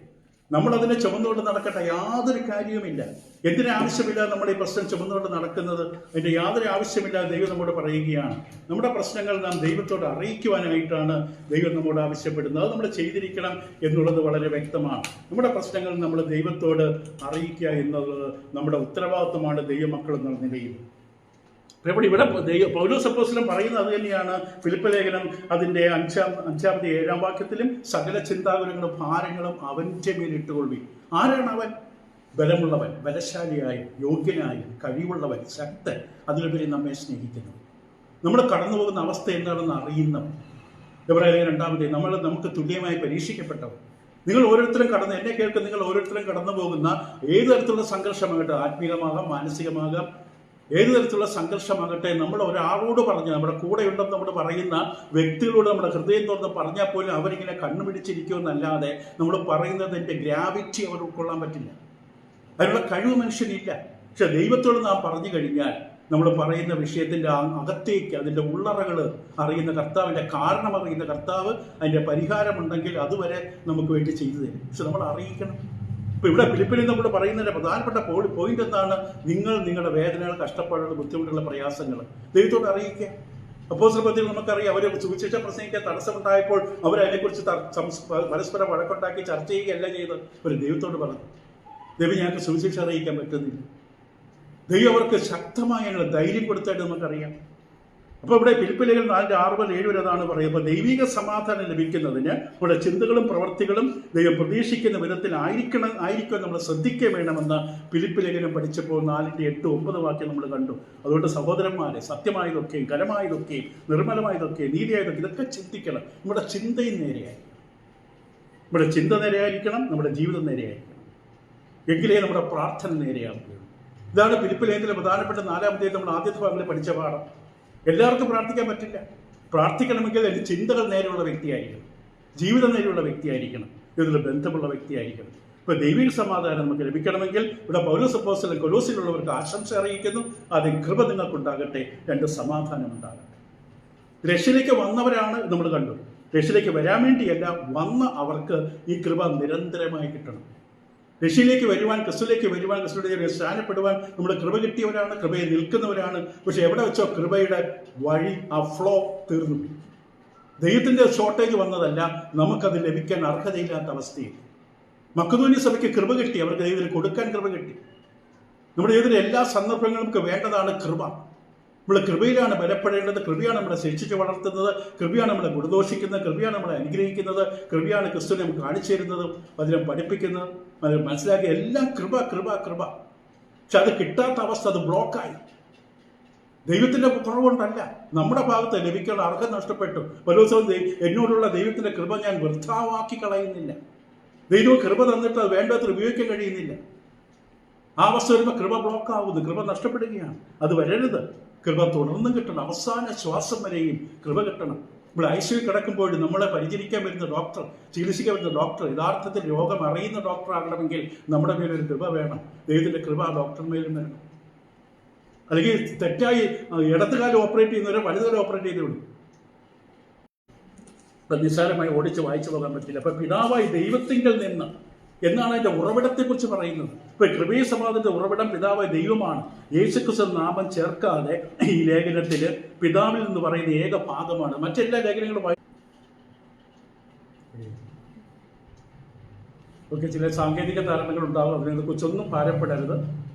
നമ്മളതിനെ ചുമന്നുകൊണ്ട് നടക്കേണ്ട യാതൊരു കാര്യവുമില്ല. എന്തിനാവശ്യമില്ല നമ്മൾ ഈ പ്രശ്നം ചുമന്നുകൊണ്ട് നടക്കുന്നത്? അതിൻ്റെ യാതൊരു ആവശ്യമില്ല. ദൈവം നമ്മോട് പറയുകയാണ്, നമ്മുടെ പ്രശ്നങ്ങൾ നാം ദൈവത്തോട് അറിയിക്കുവാനായിട്ടാണ് ദൈവം നമ്മോട് ആവശ്യപ്പെടുന്നത്. അത് നമ്മൾ ചെയ്തിരിക്കണം എന്നുള്ളത് വളരെ വ്യക്തമാണ്. നമ്മുടെ പ്രശ്നങ്ങൾ നമ്മൾ ദൈവത്തോട് അറിയിക്കുക എന്നുള്ളത് നമ്മുടെ ഉത്തരവാദിത്വമാണ് ദൈവമക്കൾ എന്ന നിലയിൽ. ഇവിടെ പൗലോസ് അപ്പോസ്തലൻ പറയുന്നത് അത് തന്നെയാണ്. ഫിലിപ്പി ലേഖനം അതിൻ്റെ 5-ാമത്തെ 7-ാം വാക്യത്തിലും, സകല ചിന്താകുലങ്ങളും ഭാരങ്ങളും അവൻ്റെ മേലിട്ടുകൊള്ളി. ആരാണ് അവൻ? ബലമുള്ളവൻ, ബലശാലിയായ, യോഗ്യനായ, കഴിവുള്ളവൻ, ശക്തൻ, അതിലുപരി നമ്മെ സ്നേഹിക്കുന്നവൻ, നമ്മൾ കടന്നു പോകുന്ന അവസ്ഥ എന്താണെന്ന് അറിയുന്നവൻ. എബ്രായർ 2-ാമത്തെ, നമുക്ക് തുല്യമായി പരീക്ഷിക്കപ്പെട്ടവൻ. നിങ്ങൾ ഓരോരുത്തരും എന്നെ കേൾക്കുന്ന നിങ്ങൾ ഓരോരുത്തരും കടന്നു പോകുന്ന ഏത് തരത്തിലുള്ള സംഘർഷമാകട്ടെ, ആത്മീയമാകാം, മാനസികമാകാം, ഏത് തരത്തിലുള്ള സംഘർഷമാകട്ടെ, നമ്മൾ ഒരാളോട് പറഞ്ഞ്, നമ്മുടെ കൂടെയുണ്ടെന്ന് നമ്മൾ പറയുന്ന വ്യക്തികളോട് നമ്മുടെ ഹൃദയം തുറന്ന് പറഞ്ഞാൽ പോലും അവരിങ്ങനെ കണ്ണുപിടിച്ചിരിക്കുമെന്നല്ലാതെ നമ്മൾ പറയുന്നതിൻ്റെ ഗ്രാവിറ്റി അവർ ഉൾക്കൊള്ളാൻ പറ്റില്ല. അതിനുള്ള കഴിവ് മനുഷ്യനില്ല. പക്ഷെ ദൈവത്തോട് നാം പറഞ്ഞു കഴിഞ്ഞാൽ നമ്മൾ പറയുന്ന വിഷയത്തിൻ്റെ അകത്തേക്ക്, അതിൻ്റെ ഉള്ളറകൾ അറിയുന്ന കർത്താവിൻ്റെ കാരണം അറിയുന്ന കർത്താവ് അതിൻ്റെ പരിഹാരമുണ്ടെങ്കിൽ അതുവരെ നമുക്ക് വേണ്ടി ചെയ്തു തരും. പക്ഷെ നമ്മൾ അറിയിക്കണം. ഇപ്പൊ ഇവിടെ ഫിലിപ്പിയിൽ നമ്മൾ പറയുന്നതിന്റെ പ്രധാനപ്പെട്ട പോയിന്റ് എന്താണ്? നിങ്ങൾ നിങ്ങളുടെ വേദനകൾ, കഷ്ടപ്പാടുകൾ, ബുദ്ധിമുട്ടുള്ള പ്രയാസങ്ങൾ ദൈവത്തോട് അറിയിക്കുക. അപ്പോസ്തലത്തിൽ നമുക്കറിയാം, അവർ സുവിശേഷം പ്രസംഗിക്കാൻ തടസ്സമുണ്ടായപ്പോൾ അവരതിനെക്കുറിച്ച് പരസ്പരം വഴക്കുണ്ടാക്കി ചർച്ച ചെയ്യുകയല്ല ചെയ്ത് ഒരു ദൈവത്തോട് പറഞ്ഞു, ദൈവം ഞങ്ങൾക്ക് സുവിശേഷം അറിയിക്കാൻ പറ്റുന്നില്ല. ദൈവം അവർക്ക് ശക്തമായ ധൈര്യം കൊടുത്തായിട്ട് നമുക്കറിയാം. അപ്പോൾ ഇവിടെ ഫിലിപ്പി ലേഖനം 4:6-7 അതാണ് പറയുന്നത്. അപ്പോൾ ദൈവിക സമാധാനം ലഭിക്കുന്നതിന് നമ്മുടെ ചിന്തകളും പ്രവർത്തികളും ദൈവം പ്രതീക്ഷിക്കുന്ന വിധത്തിൽ ആയിരിക്കും നമ്മൾ ശ്രദ്ധിക്കുക വേണമെന്ന് ഫിലിപ്പി ലേഖനം പഠിച്ചപ്പോൾ 4:8-9 വാക്യം നമ്മൾ കണ്ടു. അതുകൊണ്ട് സഹോദരന്മാരെ, സത്യമായതൊക്കെയും ഘനമായതൊക്കെയും നിർമ്മലമായതൊക്കെയും നീതിയായതൊക്കെ ഇതൊക്കെ ചിന്തിക്കണം. നമ്മുടെ ചിന്തയും നേരെയായിരിക്കണം. നമ്മുടെ ചിന്ത നേരെയായിരിക്കണം, നമ്മുടെ ജീവിതം നേരെയായിരിക്കണം. എങ്കിലേ നമ്മുടെ പ്രാർത്ഥന നേരെയാവുകയുള്ളൂ. ഇതാണ് ഫിലിപ്പി ലേഖനത്തിലെ പ്രധാനപ്പെട്ട 4-ാം അധ്യായം നമ്മൾ ആദ്യത്തെ ഭാഗങ്ങളിൽ പഠിച്ച പാഠം. എല്ലാവർക്കും പ്രാർത്ഥിക്കാൻ പറ്റില്ല. പ്രാർത്ഥിക്കണമെങ്കിൽ അതിൻ്റെ ചിന്തകൾ നേരെയുള്ള വ്യക്തിയായിരിക്കണം, ജീവിതം നേരെയുള്ള വ്യക്തിയായിരിക്കണം, ഇതിൽ ബന്ധമുള്ള വ്യക്തിയായിരിക്കണം. ഇപ്പോൾ ദൈവിക സമാധാനം നമുക്ക് ലഭിക്കണമെങ്കിൽ ഇവിടെ പൗലോസ് അപ്പോസ്തലൻ കൊലോസിലുള്ളവർക്ക് ആശംസ അറിയിക്കുന്നു, ആദ്യം കൃപ നിങ്ങൾക്കുണ്ടാകട്ടെ, 2 സമാധാനം ഉണ്ടാകട്ടെ. രക്ഷയിലേക്ക് വന്നവരാണ് നമ്മൾ കണ്ടു. രക്ഷയിലേക്ക് വരാൻ വേണ്ടിയല്ല, വന്ന അവർക്ക് ഈ കൃപ നിരന്തരമായി കിട്ടണം. രക്ഷയിലേക്ക് വരുവാൻ, ക്രിസ്തുവിലേക്ക് വരുവാൻ, ക്രിസ്തുവിന്റെ സ്ഥാനപ്പെടുവാൻ നമ്മൾ കൃപ കിട്ടിയവരാണ്, കൃപയിൽ നിൽക്കുന്നവരാണ്. പക്ഷെ എവിടെ വെച്ചോ കൃപയുടെ വഴി, ആ ഫ്ലോ തീർന്നു. ദൈവത്തിന്റെ ഷോർട്ടേജ് വന്നതല്ല, നമുക്കത് ലഭിക്കാൻ അർഹതയില്ലാത്ത അവസ്ഥയിൽ. മക്കദോന്യ സഭയ്ക്ക് കൃപ കിട്ടി, അവർക്ക് ദൈവത്തിന് കൊടുക്കാൻ കൃപ കിട്ടി. നമ്മുടെ ദൈവത്തിന്റെ എല്ലാ സന്ദർഭങ്ങളും നമുക്ക് വേണ്ടതാണ് കൃപ. നമ്മൾ കൃപയിലാണ് ബലപ്പെടേണ്ടത്. കൃപയാണ് നമ്മളെ ശിക്ഷിച്ച് വളർത്തുന്നത്, കൃപയാണ് നമ്മളെ ഗുണദോഷിക്കുന്നത്, കൃപയാണ് നമ്മളെ അനുഗ്രഹിക്കുന്നത്, കൃപയാണ് ക്രിസ്തുവിനെ നമുക്ക് കാണിച്ചു തരുന്നതും അതിനെ പഠിപ്പിക്കുന്നത്, അത് മനസ്സിലാക്കി. എല്ലാം കൃപ കൃപ കൃപ. പക്ഷെ അത് കിട്ടാത്ത അവസ്ഥ, അത് ബ്ലോക്കായി. ദൈവത്തിന്റെ കുറവുകൊണ്ടല്ല, നമ്മുടെ ഭാഗത്ത് ലഭിക്കാനുള്ള അർഹത നഷ്ടപ്പെട്ടു. പൗലോസ് എന്നോടുള്ള ദൈവത്തിന്റെ കൃപ ഞാൻ വൃഥാവാക്കി കളയുന്നില്ല. ദൈവം കൃപ തന്നിട്ട് അത് വേണ്ടത്ര ഉപയോഗിക്കാൻ കഴിയുന്നില്ല. ആ അവസ്ഥ വരുമ്പോൾ കൃപ ബ്ലോക്ക് ആവുന്നു, കൃപ നഷ്ടപ്പെടുകയാണ്. അത് വരരുത്. കൃപ തുടർന്നും കിട്ടണം, അവസാന ശ്വാസം വരെയും കൃപ കിട്ടണം. നമ്മൾ ഐസിയിൽ കിടക്കുമ്പോൾ നമ്മളെ പരിചരിക്കാൻ വരുന്ന ഡോക്ടർ, ചികിത്സിക്കാൻ വരുന്ന ഡോക്ടർ യഥാർത്ഥത്തിൽ രോഗം അറിയുന്ന ഡോക്ടർ ആകണമെങ്കിൽ നമ്മുടെ മേലൊരു കൃപ വേണം. ദൈവത്തിന്റെ കൃപ ആ ഡോക്ടറിന്മേലും വേണം. അല്ലെങ്കിൽ തെറ്റായി ഇടത്തുകാലം ഓപ്പറേറ്റ് ചെയ്യുന്നവരെ വലുതുകാലം ഓപ്പറേറ്റ് ചെയ്ത് വിടും. അപ്പം നിസ്സാരമായി ഓടിച്ച് വായിച്ചു പോകാൻ പറ്റില്ല. അപ്പം പിതാവായി ദൈവത്തിങ്കൽ നിന്ന് എന്നാണ് അതിൻ്റെ ഉറവിടത്തെക്കുറിച്ച് പറയുന്നത്. ഇപ്പം കൃപയ സമാധാനത്തിന്റെ ഉറവിടം പിതാവായ ദൈവമാണ്. യേശുക്രിസ്തു നാമം ചേർക്കാതെ ഈ ലേഖനത്തിൽ പിതാവിൽ നിന്ന് പറയുന്ന ഏക ഭാഗമാണ്. മറ്റെല്ലാ ലേഖനങ്ങളും ഒക്കെ ചില സാങ്കേതിക താരണങ്ങൾ ഉണ്ടാകും. അതിനെക്കുറിച്ചൊന്നും ഭാരപ്പെടരുത്.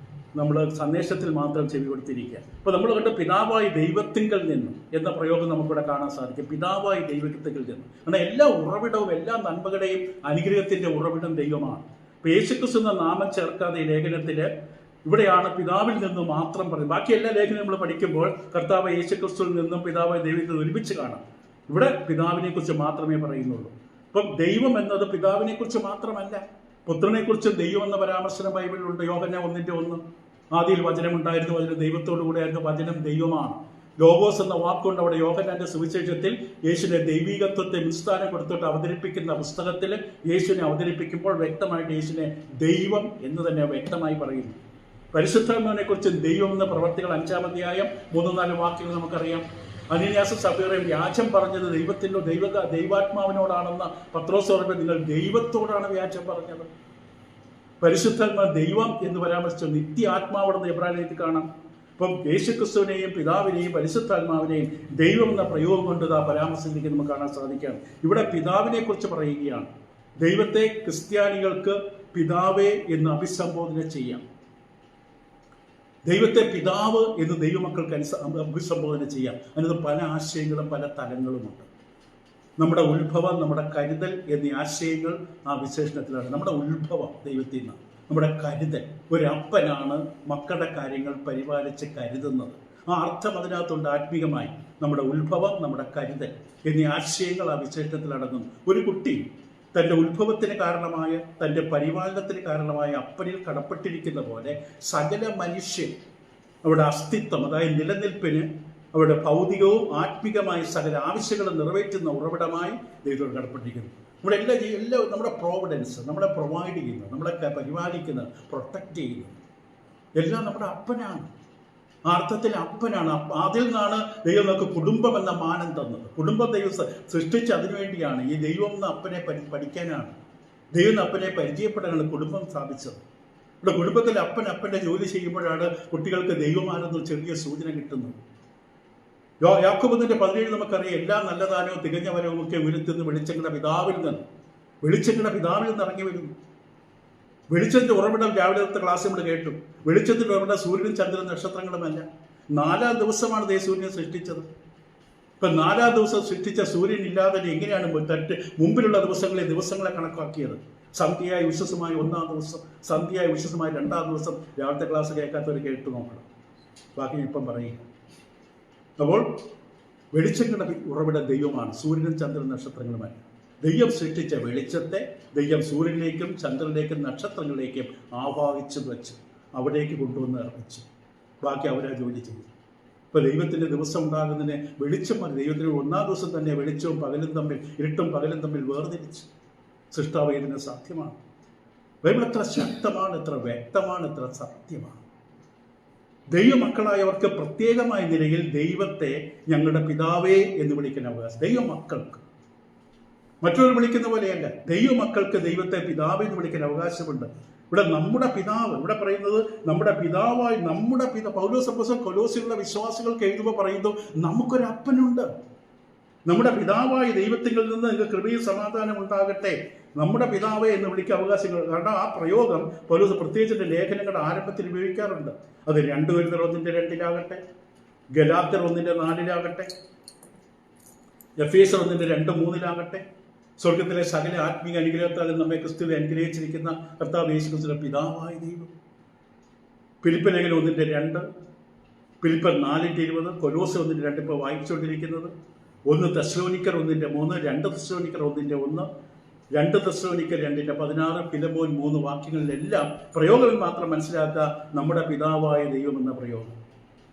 നമ്മൾ സന്ദേശത്തിൽ മാത്രം ചെവി കൊടുത്തിരിക്കുക. അപ്പോൾ നമ്മൾ കണ്ട പിതാവായി ദൈവത്തിങ്കൽ നിന്ന് എന്ന പ്രയോഗം നമുക്കിവിടെ കാണാൻ സാധിക്കും. പിതാവായി ദൈവത്തിങ്കൽ നിന്ന്. കാരണം എല്ലാ ഉറവിടവും എല്ലാ നന്മകളുടെയും അനുഗ്രഹത്തിന്റെ ഉറവിടം ദൈവമാണ്. ഇപ്പോൾ യേശുക്രിസ്തു എന്ന നാമം ചേർക്കാതെ ഈ ലേഖനത്തിൽ ഇവിടെയാണ് പിതാവിൽ നിന്ന് മാത്രം പറയുന്നത്. ബാക്കി എല്ലാ ലേഖനവും നമ്മൾ പഠിക്കുമ്പോൾ കർത്താവ് യേശുക്രിസ്തുവിൽ നിന്നും പിതാവായ ദൈവത്തിൽ ഒരുമിച്ച് കാണാം. ഇവിടെ പിതാവിനെ കുറിച്ച് മാത്രമേ പറയുന്നുള്ളൂ. അപ്പം ദൈവം എന്നത് പിതാവിനെ കുറിച്ച് മാത്രമല്ല, പുത്രനെ കുറിച്ച് ദൈവം എന്ന പരാമർശനം ബൈബിളിലുണ്ട്. യോഹന്നാൻ 1:1 ആദിയിൽ വചനം ഉണ്ടായിരുന്നു, വചനം ദൈവത്തോടു കൂടെ ആയിരുന്നു, വചനം ദൈവമാണ്. ലോഗോസ് എന്ന വാക്കുകൊണ്ട് അവിടെ യോഹന്നാന്റെ സുവിശേഷത്തിൽ യേശുവിന്റെ ദൈവികത്വത്തെ വിസ്താരം കൊടുത്തിട്ട് അവതരിപ്പിക്കുന്ന പുസ്തകത്തിൽ യേശുവിനെ അവതരിപ്പിക്കുമ്പോൾ വ്യക്തമായിട്ട് യേശുവിനെ ദൈവം എന്ന് തന്നെ വ്യക്തമായി പറയുന്നു. പരിശുദ്ധാത്മാവിനെ കുറിച്ച് ദൈവം എന്ന പ്രവർത്തികൾ 5-ാം അധ്യായം 3-4 വാക്യങ്ങൾ നമുക്കറിയാം. അനന്യാസ സഫീറയും വ്യാജം പറഞ്ഞത് ദൈവാത്മാവിനോടാണെന്ന് പത്രോസ് പറയുമ്പോൾ നിങ്ങൾ ദൈവത്തോടാണ് വ്യാജം പറഞ്ഞത്. പരിശുദ്ധാത്മാ ദൈവം എന്ന് പരാമർശിച്ചു. നിത്യ ആത്മാവെന്ന് എബ്രായത്തിൽ കാണാം. അപ്പം യേശുക്രിസ്തുവിനെയും പിതാവിനെയും പരിശുദ്ധാത്മാവിനെയും ദൈവം എന്ന പ്രയോഗം കൊണ്ട് ആ പരാമർശിച്ചിരിക്കുന്നത് നമുക്ക് കാണാൻ സാധിക്കുകയാണ്. ഇവിടെ പിതാവിനെ കുറിച്ച് പറയുകയാണ്. ദൈവത്തെ ക്രിസ്ത്യാനികൾക്ക് പിതാവേ എന്ന് അഭിസംബോധന ചെയ്യാം. ദൈവത്തെ പിതാവ് എന്ന് ദൈവമക്കൾക്ക് അഭിസംബോധന ചെയ്യാം. അതിനകത്ത് പല ആശയങ്ങളും പല തലങ്ങളുമുണ്ട്. നമ്മുടെ ഉത്ഭവം, നമ്മുടെ കരുതൽ എന്നീ ആശയങ്ങൾ ആ വിശേഷണത്തിലാണ്. നമ്മുടെ ഉത്ഭവം ദൈവത്തിൽ നിന്ന്, നമ്മുടെ കരുതൽ. ഒരപ്പനാണ് മക്കളുടെ കാര്യങ്ങൾ പരിപാലിച്ച് കരുതുന്നത്. ആ അർത്ഥം അതിനകത്തുണ്ട് ആത്മീകമായി. നമ്മുടെ ഉത്ഭവം, നമ്മുടെ കരുതൽ എന്നീ ആശയങ്ങൾ ആ വിശേഷണത്തിൽ അടങ്ങുന്നു. ഒരു കുട്ടി തൻ്റെ ഉത്ഭവത്തിന് കാരണമായ, തൻ്റെ പരിപാലനത്തിന് കാരണമായ അപ്പനിൽ കടപ്പെട്ടിരിക്കുന്ന പോലെ സകല മനുഷ്യൻ അവരുടെ അസ്തിത്വം, അതായത് നിലനിൽപ്പിന് അവരുടെ ഭൗതികവും ആത്മികമായ സകല ആവശ്യങ്ങളും നിറവേറ്റുന്ന ഉറവിടമായി ദൈവത്തോട് കടപ്പെട്ടിരിക്കുന്നു. നമ്മുടെ എല്ലാ നമ്മുടെ പ്രോവിഡൻസ്, നമ്മളെ പ്രൊവൈഡ് ചെയ്യുന്നത്, നമ്മളെ പരിപാലിക്കുന്നത്, പ്രൊട്ടക്റ്റ് ചെയ്യുന്നത് എല്ലാം നമ്മുടെ അപ്പനാണ്. ആ അർത്ഥത്തിൽ അപ്പനാണ്. അതിൽ നിന്നാണ് ദൈവം നമുക്ക് കുടുംബം എന്ന മാനം തന്നത്. കുടുംബം ദൈവം സൃഷ്ടിച്ച് അതിനുവേണ്ടിയാണ്. ഈ ദൈവം എന്ന അപ്പനെ പഠിക്കാനാണ്, ദൈവം എന്ന അപ്പനെ പരിചയപ്പെടാനാണ് കുടുംബം സ്ഥാപിച്ചത്. ഇവിടെ കുടുംബത്തിൽ അപ്പൻ്റെ ജോലി ചെയ്യുമ്പോഴാണ് കുട്ടികൾക്ക് ദൈവമാണെന്ന് ചെറിയ സൂചന കിട്ടുന്നത്. യാക്കോബ് 1:17 നമുക്കറിയാം. എല്ലാ നല്ല ദാനവും തികഞ്ഞ വരവും ഒക്കെ ഉയർത്തുന്ന വെളിച്ചങ്ങളുടെ പിതാവിൽ നിന്ന് ഇറങ്ങി വരുന്നു. വെളിച്ചത്തിന്റെ ഉറവിടം രാവിലത്തെ ക്ലാസ് നമ്മൾ കേട്ടു. വെളിച്ചത്തിന്റെ ഉറവിടം സൂര്യനും ചന്ദ്രനും നക്ഷത്രങ്ങളുമല്ല. 4-ാം ദിവസമാണ് സൂര്യനെ സൃഷ്ടിച്ചത്. ഇപ്പം 4-ാം ദിവസം സൃഷ്ടിച്ച സൂര്യൻ ഇല്ലാതെ എങ്ങനെയാണ് മുമ്പിലുള്ള ദിവസങ്ങളെ കണക്കാക്കിയത്? സന്ധ്യയായ വിശ്വസമായ 1-ാം ദിവസം, സന്ധ്യയായ വിശ്വസമായ 2-ാം ദിവസം. രാവിലത്തെ ക്ലാസ് കേൾക്കാത്തവർ കേട്ടു നോക്കണം. ബാക്കി ഇപ്പം പറയുക. അപ്പോൾ വെളിച്ചങ്ങളുടെ ഉറവിടം ദൈവമാണ്, സൂര്യനും ചന്ദ്രനും നക്ഷത്രങ്ങളുമല്ല. ദൈവം സൃഷ്ടിച്ച വെളിച്ചത്തെ ദൈവം സൂര്യനിലേക്കും ചന്ദ്രനിലേക്കും നക്ഷത്രങ്ങളിലേക്കും ആവാഹിച്ചു വെച്ച് അവിടേക്ക് കൊണ്ടുവന്ന് അർപ്പിച്ചു. ബാക്കി അവരാ ജോലി ചെയ്തു. ഇപ്പോൾ ദൈവത്തിൻ്റെ ദിവസം ഉണ്ടാകുന്നതിന് വെളിച്ചം മതി. ദൈവത്തിന് 1-ാം ദിവസം തന്നെ വെളിച്ചവും പകലും തമ്മിൽ, ഇരുട്ടും പകലും തമ്മിൽ വേർതിരിച്ചു. സൃഷ്ടാവ് ഇതിന് സാധ്യമാണ്. ബൈബിൾ എത്ര ശക്തമാണ്, എത്ര വ്യക്തമാണ്, എത്ര സത്യമാണ്. ദൈവമക്കളായവർക്ക് പ്രത്യേകമായ നിലയിൽ ദൈവത്തെ ഞങ്ങളുടെ പിതാവേ എന്ന് വിളിക്കാൻ അവകാശം. ദൈവമക്കൾക്ക് മറ്റൊരു വിളിക്കുന്ന പോലെയല്ല. ദൈവമക്കൾക്ക് ദൈവത്തെ പിതാവേ എന്ന് വിളിക്കാൻ അവകാശമുണ്ട്. ഇവിടെ നമ്മുടെ പിതാവ്, ഇവിടെ പറയുന്നത് നമ്മുടെ പിതാവായി, പൗലോസ് അപ്പോസ്തലൻ കൊലോസ്യയിലുള്ള വിശ്വാസികൾക്ക് എഴുതുമ്പോൾ പറയുന്നു നമുക്കൊരപ്പനുണ്ട്. നമ്മുടെ പിതാവായ ദൈവത്തിൽ നിന്ന് നിങ്ങൾക്ക് കൃപയും സമാധാനം ഉണ്ടാകട്ടെ, നമ്മുടെ പിതാവേ എന്ന് വിളിക്കാൻ അവകാശങ്ങൾ. കാരണം ആ പ്രയോഗം പൗലോസ് പ്രത്യേകിച്ചിട്ട് ലേഖനങ്ങളുടെ ആരംഭത്തിൽ ഉപയോഗിക്കാറുണ്ട്. അത് 2 കൊരിന്ത്യർ 1:2 ഗലാത്യർ 1:4 എഫേസ്യർ 1:2-3 സ്വർഗത്തിലെ സകല ആത്മീയ അനുഗ്രഹത്താൽ നമ്മെ ക്രിസ്തുവിൽ അനുഗ്രഹിച്ചിരിക്കുന്ന കർത്താവ് യേശു ക്രിസ്തുവിന്റെ പിതാവായ ദൈവം. ഫിലിപ്പിയർ 1:2 ഫിലിപ്പിയർ 4:20, കൊലോസ്യർ 1:2 ഇപ്പോൾ വായിച്ചുകൊണ്ടിരിക്കുന്നത്, 1 തെസ്സലോനിക്കർ 1:3, 2 തെസ്സലോനിക്കർ 1:1, 2 തെസ്സലോനിക്കർ 2:16, ഫിലമോൻ 3 വാക്യങ്ങളിലെല്ലാം പ്രയോഗങ്ങൾ മാത്രം മനസ്സിലാക്കുക. നമ്മുടെ പിതാവായ ദൈവം എന്ന പ്രയോഗം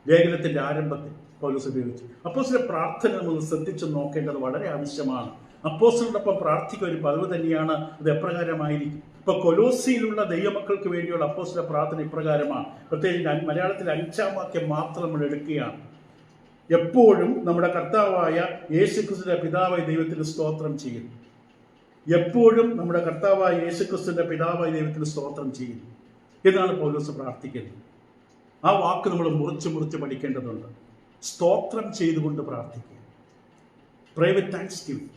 ലേഖനത്തിന്റെ ആരംഭത്തിൽ പൗലോസ് ഉപയോഗിച്ചു. അപ്പോസ്തലരുടെ പ്രാർത്ഥന നമ്മൾ ശ്രദ്ധിച്ചു നോക്കേണ്ടത് വളരെ ആവശ്യമാണ്. അപ്പോസ്തലരോടൊപ്പം പ്രാർത്ഥിക്കുക ഒരു പതിവ് തന്നെയാണ്. അത് എപ്രകാരമായിരിക്കും? ഇപ്പൊ കൊലോസിയിലുള്ള ദൈവമക്കൾക്ക് വേണ്ടിയുള്ള അപ്പോസ്തല പ്രാർത്ഥന ഇപ്രകാരമാണ്. പ്രത്യേകിച്ച് മലയാളത്തിൽ 5-ാം വാക്യം മാത്രം നമ്മൾ എടുക്കുകയാണ്. എപ്പോഴും നമ്മുടെ കർത്താവായ യേശുക്രിസ്തുവിന്റെ പിതാവായ ദൈവത്തിന് സ്തോത്രം ചെയ്യുന്നു. എപ്പോഴും നമ്മുടെ കർത്താവായ യേശുക്രിസ്തുവിന്റെ പിതാവായ ദൈവത്തിന് സ്തോത്രം ചെയ്യുന്നു എന്നാണ് പൗലോസ് പ്രാർത്ഥിക്കുന്നത്. ആ വാക്ക് നമ്മൾ മുറിച്ച് പഠിക്കേണ്ടതുണ്ട്. സ്തോത്രം ചെയ്തുകൊണ്ട് പ്രാർത്ഥിക്കുക. പ്രേ വിത്ത് താങ്ക്സ്ഗിവിംഗ്.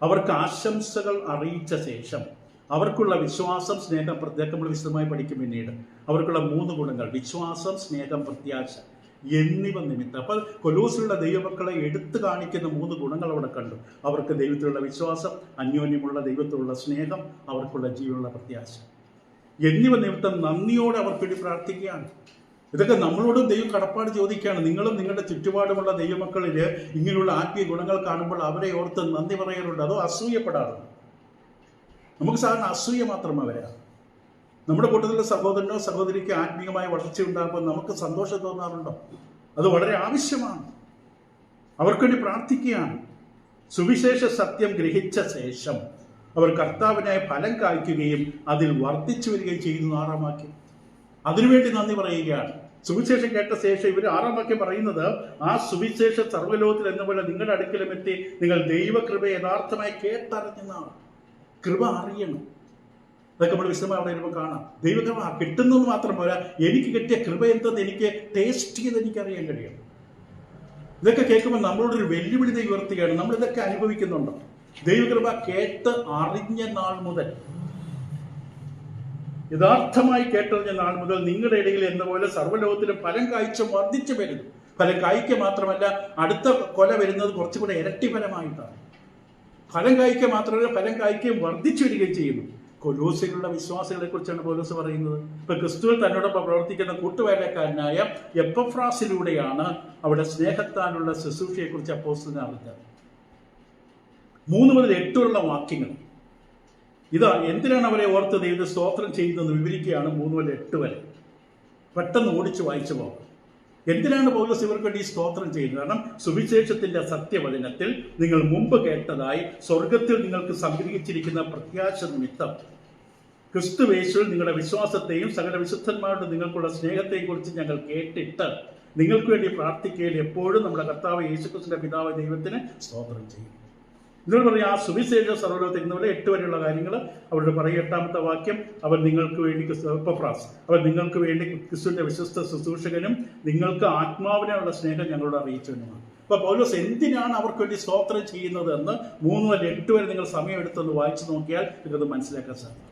അവർക്ക് ആശംസകൾ അറിയിച്ച ശേഷം അവർക്കുള്ള വിശ്വാസം, സ്നേഹം, പ്രത്യാശ നമ്മൾ വിശദമായി പഠിക്കും പിന്നീട്. അവർക്കുള്ള 3 ഗുണങ്ങൾ: വിശ്വാസം, സ്നേഹം, പ്രത്യാശ എന്നിവ നിമിത്തം. അപ്പോൾ കൊലോസിലുള്ള ദൈവമക്കളെ എടുത്തു കാണിക്കുന്ന 3 ഗുണങ്ങൾ അവിടെ കണ്ടു. അവർക്ക് ദൈവത്തിലുള്ള വിശ്വാസം, അന്യോന്യമുള്ള ദൈവത്തിലുള്ള സ്നേഹം, അവർക്കുള്ള ജീവനുള്ള പ്രത്യാശ എന്നിവ നിമിത്തം നന്ദിയോടെ അവർക്ക് വേണ്ടി പ്രാർത്ഥിക്കുകയാണ്. ഇതൊക്കെ നമ്മളോടും ദൈവം കടപ്പാട് ചോദിക്കുകയാണ്. നിങ്ങളും നിങ്ങളുടെ ചുറ്റുപാടുമുള്ള ദൈവമക്കളിൽ ഇങ്ങനെയുള്ള ആത്മീയ ഗുണങ്ങൾ കാണുമ്പോൾ അവരെ ഓർത്ത് നന്ദി പറയാറുണ്ട്. അതോ അസൂയപ്പെടാറുണ്ട്? നമുക്ക് സാധാരണ അസൂയ മാത്രമേ വരാം. നമ്മുടെ കൂട്ടത്തിലുള്ള സഹോദരനോ സഹോദരിക്ക് ആത്മീയമായ വളർച്ച ഉണ്ടാകുമ്പോൾ നമുക്ക് സന്തോഷം തോന്നാറുണ്ടോ? അത് വളരെ ആവശ്യമാണ്. അവർക്ക് വേണ്ടി പ്രാർത്ഥിക്കുകയാണ്. സുവിശേഷ സത്യം ഗ്രഹിച്ച ശേഷം അവർ കർത്താവിനായി ഫലം കായ്ക്കുകയും അതിൽ വർദ്ധിച്ചു വരികയും ചെയ്യുന്നു. 6-ാം വാക്യം അതിനുവേണ്ടി നന്ദി പറയുകയാണ്. സുവിശേഷം കേട്ട ശേഷം ഇവർ 6-ാം വാക്യം പറയുന്നത്, ആ സുവിശേഷം സർവ്വലോകത്തിൽ എന്ന പോലെ നിങ്ങളുടെ അടുക്കലും എത്തി നിങ്ങൾ ദൈവകൃപയെ യഥാർത്ഥമായി കേട്ടറിഞ്ഞാണ്. കൃപ അറിയണം. അതൊക്കെ നമ്മൾ വിശദമായി അവിടെ വരുമ്പോൾ കാണാം. ദൈവകൃപ കിട്ടുന്നത് മാത്രം പോരാ, എനിക്ക് കിട്ടിയ കൃപ എന്തെന്ന് എനിക്ക് ടേസ്റ്റ് ചെയ്ത് എനിക്കറിയാൻ കഴിയണം. ഇതൊക്കെ കേൾക്കുമ്പോൾ നമ്മളോടൊരു വെല്ലുവിളി ഉയർത്തുകയാണ്. നമ്മളിതൊക്കെ അനുഭവിക്കുന്നുണ്ടോ? ദൈവകൃപ കേട്ട് അറിഞ്ഞ നാൾ മുതൽ, യഥാർത്ഥമായി കേട്ടറിഞ്ഞ നാൾ മുതൽ നിങ്ങളുടെ ഇടയിൽ എന്ന പോലെ സർവ്വലോകത്തിലും ഫലം കായ്ച്ചും വർദ്ധിച്ചു വരുന്നു. ഫലം കായ്ക്ക മാത്രമല്ല, അടുത്ത കൊല വരുന്നത് കുറച്ചുകൂടെ ഇരട്ടി ഫലമായിട്ടാണ്. ഫലം കായ്ക്ക മാത്രമല്ല, ഫലം കായ്ക്കുകയും വർദ്ധിച്ചു വരികയും ചെയ്യുന്നു. കൊലോസിലുള്ള വിശ്വാസികളെ കുറിച്ചാണ് പൗലോസ് പറയുന്നത്. ഇപ്പൊ ക്രിസ്തുവിൽ തന്നോടൊപ്പം പ്രവർത്തിക്കുന്ന കൂട്ടുവേലക്കാരനായ എപ്പഫ്രാസിലൂടെയാണ് അവിടെ സ്നേഹത്താലുള്ള ശുശ്രൂഷയെക്കുറിച്ച് അപ്പോസ്തലൻ അറിഞ്ഞത്. 3 മുതൽ 8 വാക്യങ്ങൾ ഇതാ എന്തിനാണ് അവരെ ഓർത്ത് ദൈവത്തെ സ്തോത്രം ചെയ്യുന്നതെന്ന് വിവരിക്കുകയാണ്. 3 മുതൽ 8 വരെ പെട്ടെന്ന് ഓടിച്ചു വായിച്ചു പോകും. എന്തിനാണ് പൗലോസ് ഇവർക്ക് വേണ്ടി സ്തോത്രം ചെയ്യുന്നത്? കാരണം സുവിശേഷത്തിന്റെ സത്യവചനത്തിൽ നിങ്ങൾ മുമ്പ് കേട്ടതായി സ്വർഗത്തിൽ നിങ്ങൾക്ക് സംഗ്രഹിച്ചിരിക്കുന്ന പ്രത്യാശ നിമിത്തം ക്രിസ്തുയേശുവിൽ നിങ്ങളുടെ വിശ്വാസത്തെയും സകല വിശുദ്ധന്മാരുടെ നിങ്ങൾക്കുള്ള സ്നേഹത്തെയും കുറിച്ച് ഞങ്ങൾ കേട്ടിട്ട് നിങ്ങൾക്ക് വേണ്ടി പ്രാർത്ഥിക്കുകയിൽ എപ്പോഴും നമ്മുടെ കർത്താവ് യേശുക്രിസ്തുവിന്റെ പിതാവ് ദൈവത്തിന് സ്തോത്രം ചെയ്യും. എന്നോട് പറയും, ആ സുവിശേഷ സർവ്വലോകത്തിൽ ഇന്നുവരെ 8 വരെയുള്ള കാര്യങ്ങൾ അവരുടെ പറയും. 8-ാമത്തെ വാക്യം, അവർ നിങ്ങൾക്ക് വേണ്ടി അവർ നിങ്ങൾക്ക് വേണ്ടി ക്രിസ്തുവിന്റെ വിശ്വസ്ത ശുശ്രൂഷകനും നിങ്ങൾക്ക് ആത്മാവിനുള്ള സ്നേഹം ഞങ്ങളോട് അറിയിച്ചവനുമാണ്. അപ്പൊ പൗലോസ് എന്തിനാണ് അവർക്ക് വേണ്ടി സ്തോത്രം ചെയ്യുന്നത് എന്ന് 3 മുതൽ 8 വരെ നിങ്ങൾ സമയമെടുത്തൊന്ന് വായിച്ചു നോക്കിയാൽ നിങ്ങൾക്കത് മനസ്സിലാക്കാൻ സാധിക്കും.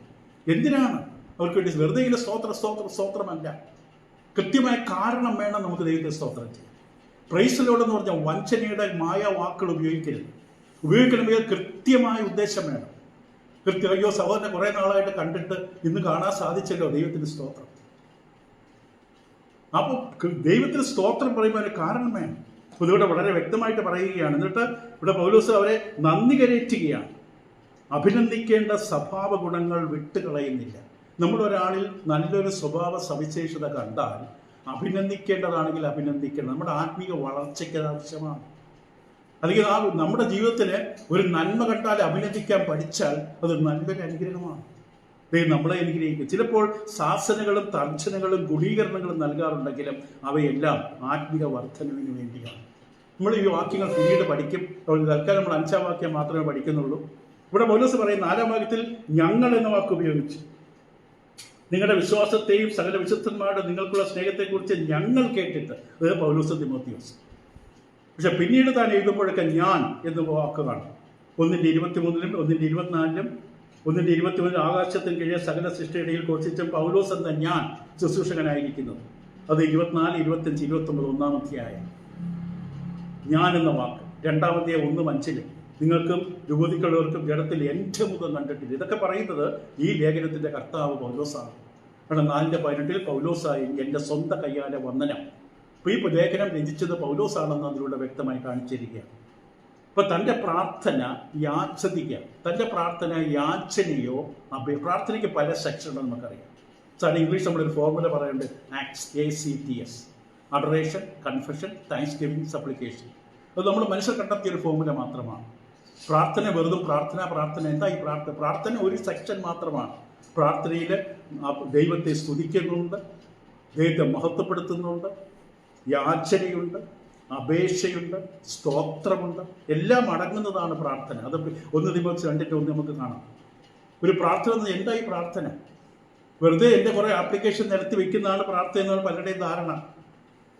എന്തിനാണ് അവർക്ക് വേണ്ടി? വെറുതെ ഇങ്ങനെ സ്തോത്രമല്ല, കൃത്യമായ കാരണം വേണം നമുക്ക് ദൈവത്തെ സ്തോത്രം ചെയ്യാൻ. പ്രൈസ് ലോർഡ് എന്ന് പറഞ്ഞാൽ വഞ്ചനയുടെ മായ വാക്കുകൾ ഉപയോഗിക്കണമെങ്കിൽ കൃത്യമായ ഉദ്ദേശം വേണം. അയ്യോ സഹോദരനെ കുറെ നാളായിട്ട് കണ്ടിട്ട് ഇന്ന് കാണാൻ സാധിച്ചല്ലോ, ദൈവത്തിന് സ്തോത്രം. അപ്പോൾ ദൈവത്തിന് സ്തോത്രം പറയുമ്പോൾ അതിന് കാരണം വേണം. ഇതിവിടെ വളരെ വ്യക്തമായിട്ട് പറയുകയാണ്. എന്നിട്ട് ഇവിടെ പൗലോസ് അവരെ നന്ദി കരയറ്റുകയാണ്. അഭിനന്ദിക്കേണ്ട സ്വഭാവ ഗുണങ്ങൾ വിട്ടുകളയുന്നില്ല. നമ്മളൊരാളിൽ നല്ലൊരു സ്വഭാവ സവിശേഷത കണ്ടാൽ അഭിനന്ദിക്കേണ്ടതാണെങ്കിൽ അഭിനന്ദിക്കണം. നമ്മുടെ ആത്മീയ വളർച്ചയ്ക്ക് ആവശ്യമാണ്. അല്ലെങ്കിൽ നമ്മുടെ ജീവിതത്തിൽ ഒരു നന്മ കണ്ടാൽ അഭിനന്ദിക്കാൻ പഠിച്ചാൽ അത് നല്ലൊരു അനുഗ്രഹമാണ്. ദൈവം നമ്മളെ അനുഗ്രഹിക്കും. ചിലപ്പോൾ ശാസനകളും തർജ്ജനകളും ഗുണീകരണങ്ങളും നൽകാറുണ്ടെങ്കിലും അവയെല്ലാം ആത്മീയ വർധനവിന് വേണ്ടിയാണ്. നമ്മൾ ഈ വാക്യങ്ങൾ പിന്നീട് പഠിക്കും. തൽക്കാലം നമ്മൾ 5-ാം വാക്യം മാത്രമേ പഠിക്കുന്നുള്ളൂ. ഇവിടെ പൗലോസ് പറയും 4-ാം വാക്യത്തിൽ ഞങ്ങൾ എന്ന വാക്ക് ഉപയോഗിച്ചു. നിങ്ങളുടെ വിശ്വാസത്തെയും സകല വിശുദ്ധന്മാരുടെ നിങ്ങൾക്കുള്ള സ്നേഹത്തെക്കുറിച്ച് ഞങ്ങൾ കേട്ടിട്ട്, അത് പൗലോസ് തിമോത്തിയോസ്. പക്ഷെ പിന്നീട് താൻ എഴുതുമ്പോഴൊക്കെ ഞാൻ എന്ന് വാക്ക് കാണും. 1:23-ലും 1:24-ലും 1:23 ആകാശത്തിന് കീഴെ സകല സൃഷ്ടിയിടയിൽ ഘോഷിച്ചും പൗലോസ് എന്ന ഞാൻ ശുശ്രൂഷകനായിരിക്കുന്നത്. അത് 24, 25, 29 1-ാം അധ്യായം. ഞാൻ എന്ന വാക്ക് 2-ാം അധ്യായം 1:5 നിങ്ങൾക്കും യുവതിക്കുള്ളവർക്കും ജഡത്തിൽ എൻ്റെ മുഖം കണ്ടിട്ടില്ല. ഇതൊക്കെ പറയുന്നത് ഈ ലേഖനത്തിന്റെ കർത്താവ് പൗലോസാണ്. കാരണം 4:18 പൗലോസായി എൻ്റെ സ്വന്തം കയ്യാലെ വന്ദനം അപ്പോൾ ഈ ലേഖനം രചിച്ചത് പൗലോസാണെന്ന് അതിലൂടെ വ്യക്തമായി കാണിച്ചിരിക്കുകയാണ്. അപ്പോൾ തൻ്റെ പ്രാർത്ഥന തൻ്റെ പ്രാർത്ഥന യാചനയോ പ്രാർത്ഥനയ്ക്ക് പല സെക്ഷനുണ്ടെന്ന് നമുക്കറിയാം. സാറിന് ഇംഗ്ലീഷ് നമ്മളൊരു ഫോർമുല പറയുന്നുണ്ട്, ACTS: adoration, confession, thanks giving, supplication. അത് നമ്മൾ മനുഷ്യർ കണ്ടെത്തിയ ഒരു ഫോർമുല മാത്രമാണ്. പ്രാർത്ഥന വെറുതും പ്രാർത്ഥന എന്താ ഈ പ്രാർത്ഥന ഒരു സെക്ഷൻ മാത്രമാണ്. പ്രാർത്ഥനയിൽ ദൈവത്തെ സ്തുതിക്കുന്നുണ്ട്, ദൈവത്തെ മഹത്വപ്പെടുത്തുന്നുണ്ട്, യാചനയുണ്ട്, അപേക്ഷയുണ്ട്, സ്തോത്രമുണ്ട്, എല്ലാം അടങ്ങുന്നതാണ് പ്രാർത്ഥന. അത് 1 തിമോത്തി 2:1 നമുക്ക് കാണാം. ഒരു പ്രാർത്ഥന എന്താ ഈ പ്രാർത്ഥന? വെറുതെ എൻ്റെ കുറേ ആപ്ലിക്കേഷൻ നിരത്തി വെക്കുന്നതാണ് പ്രാർത്ഥന എന്നാണ് പലരുടെയും ധാരണ.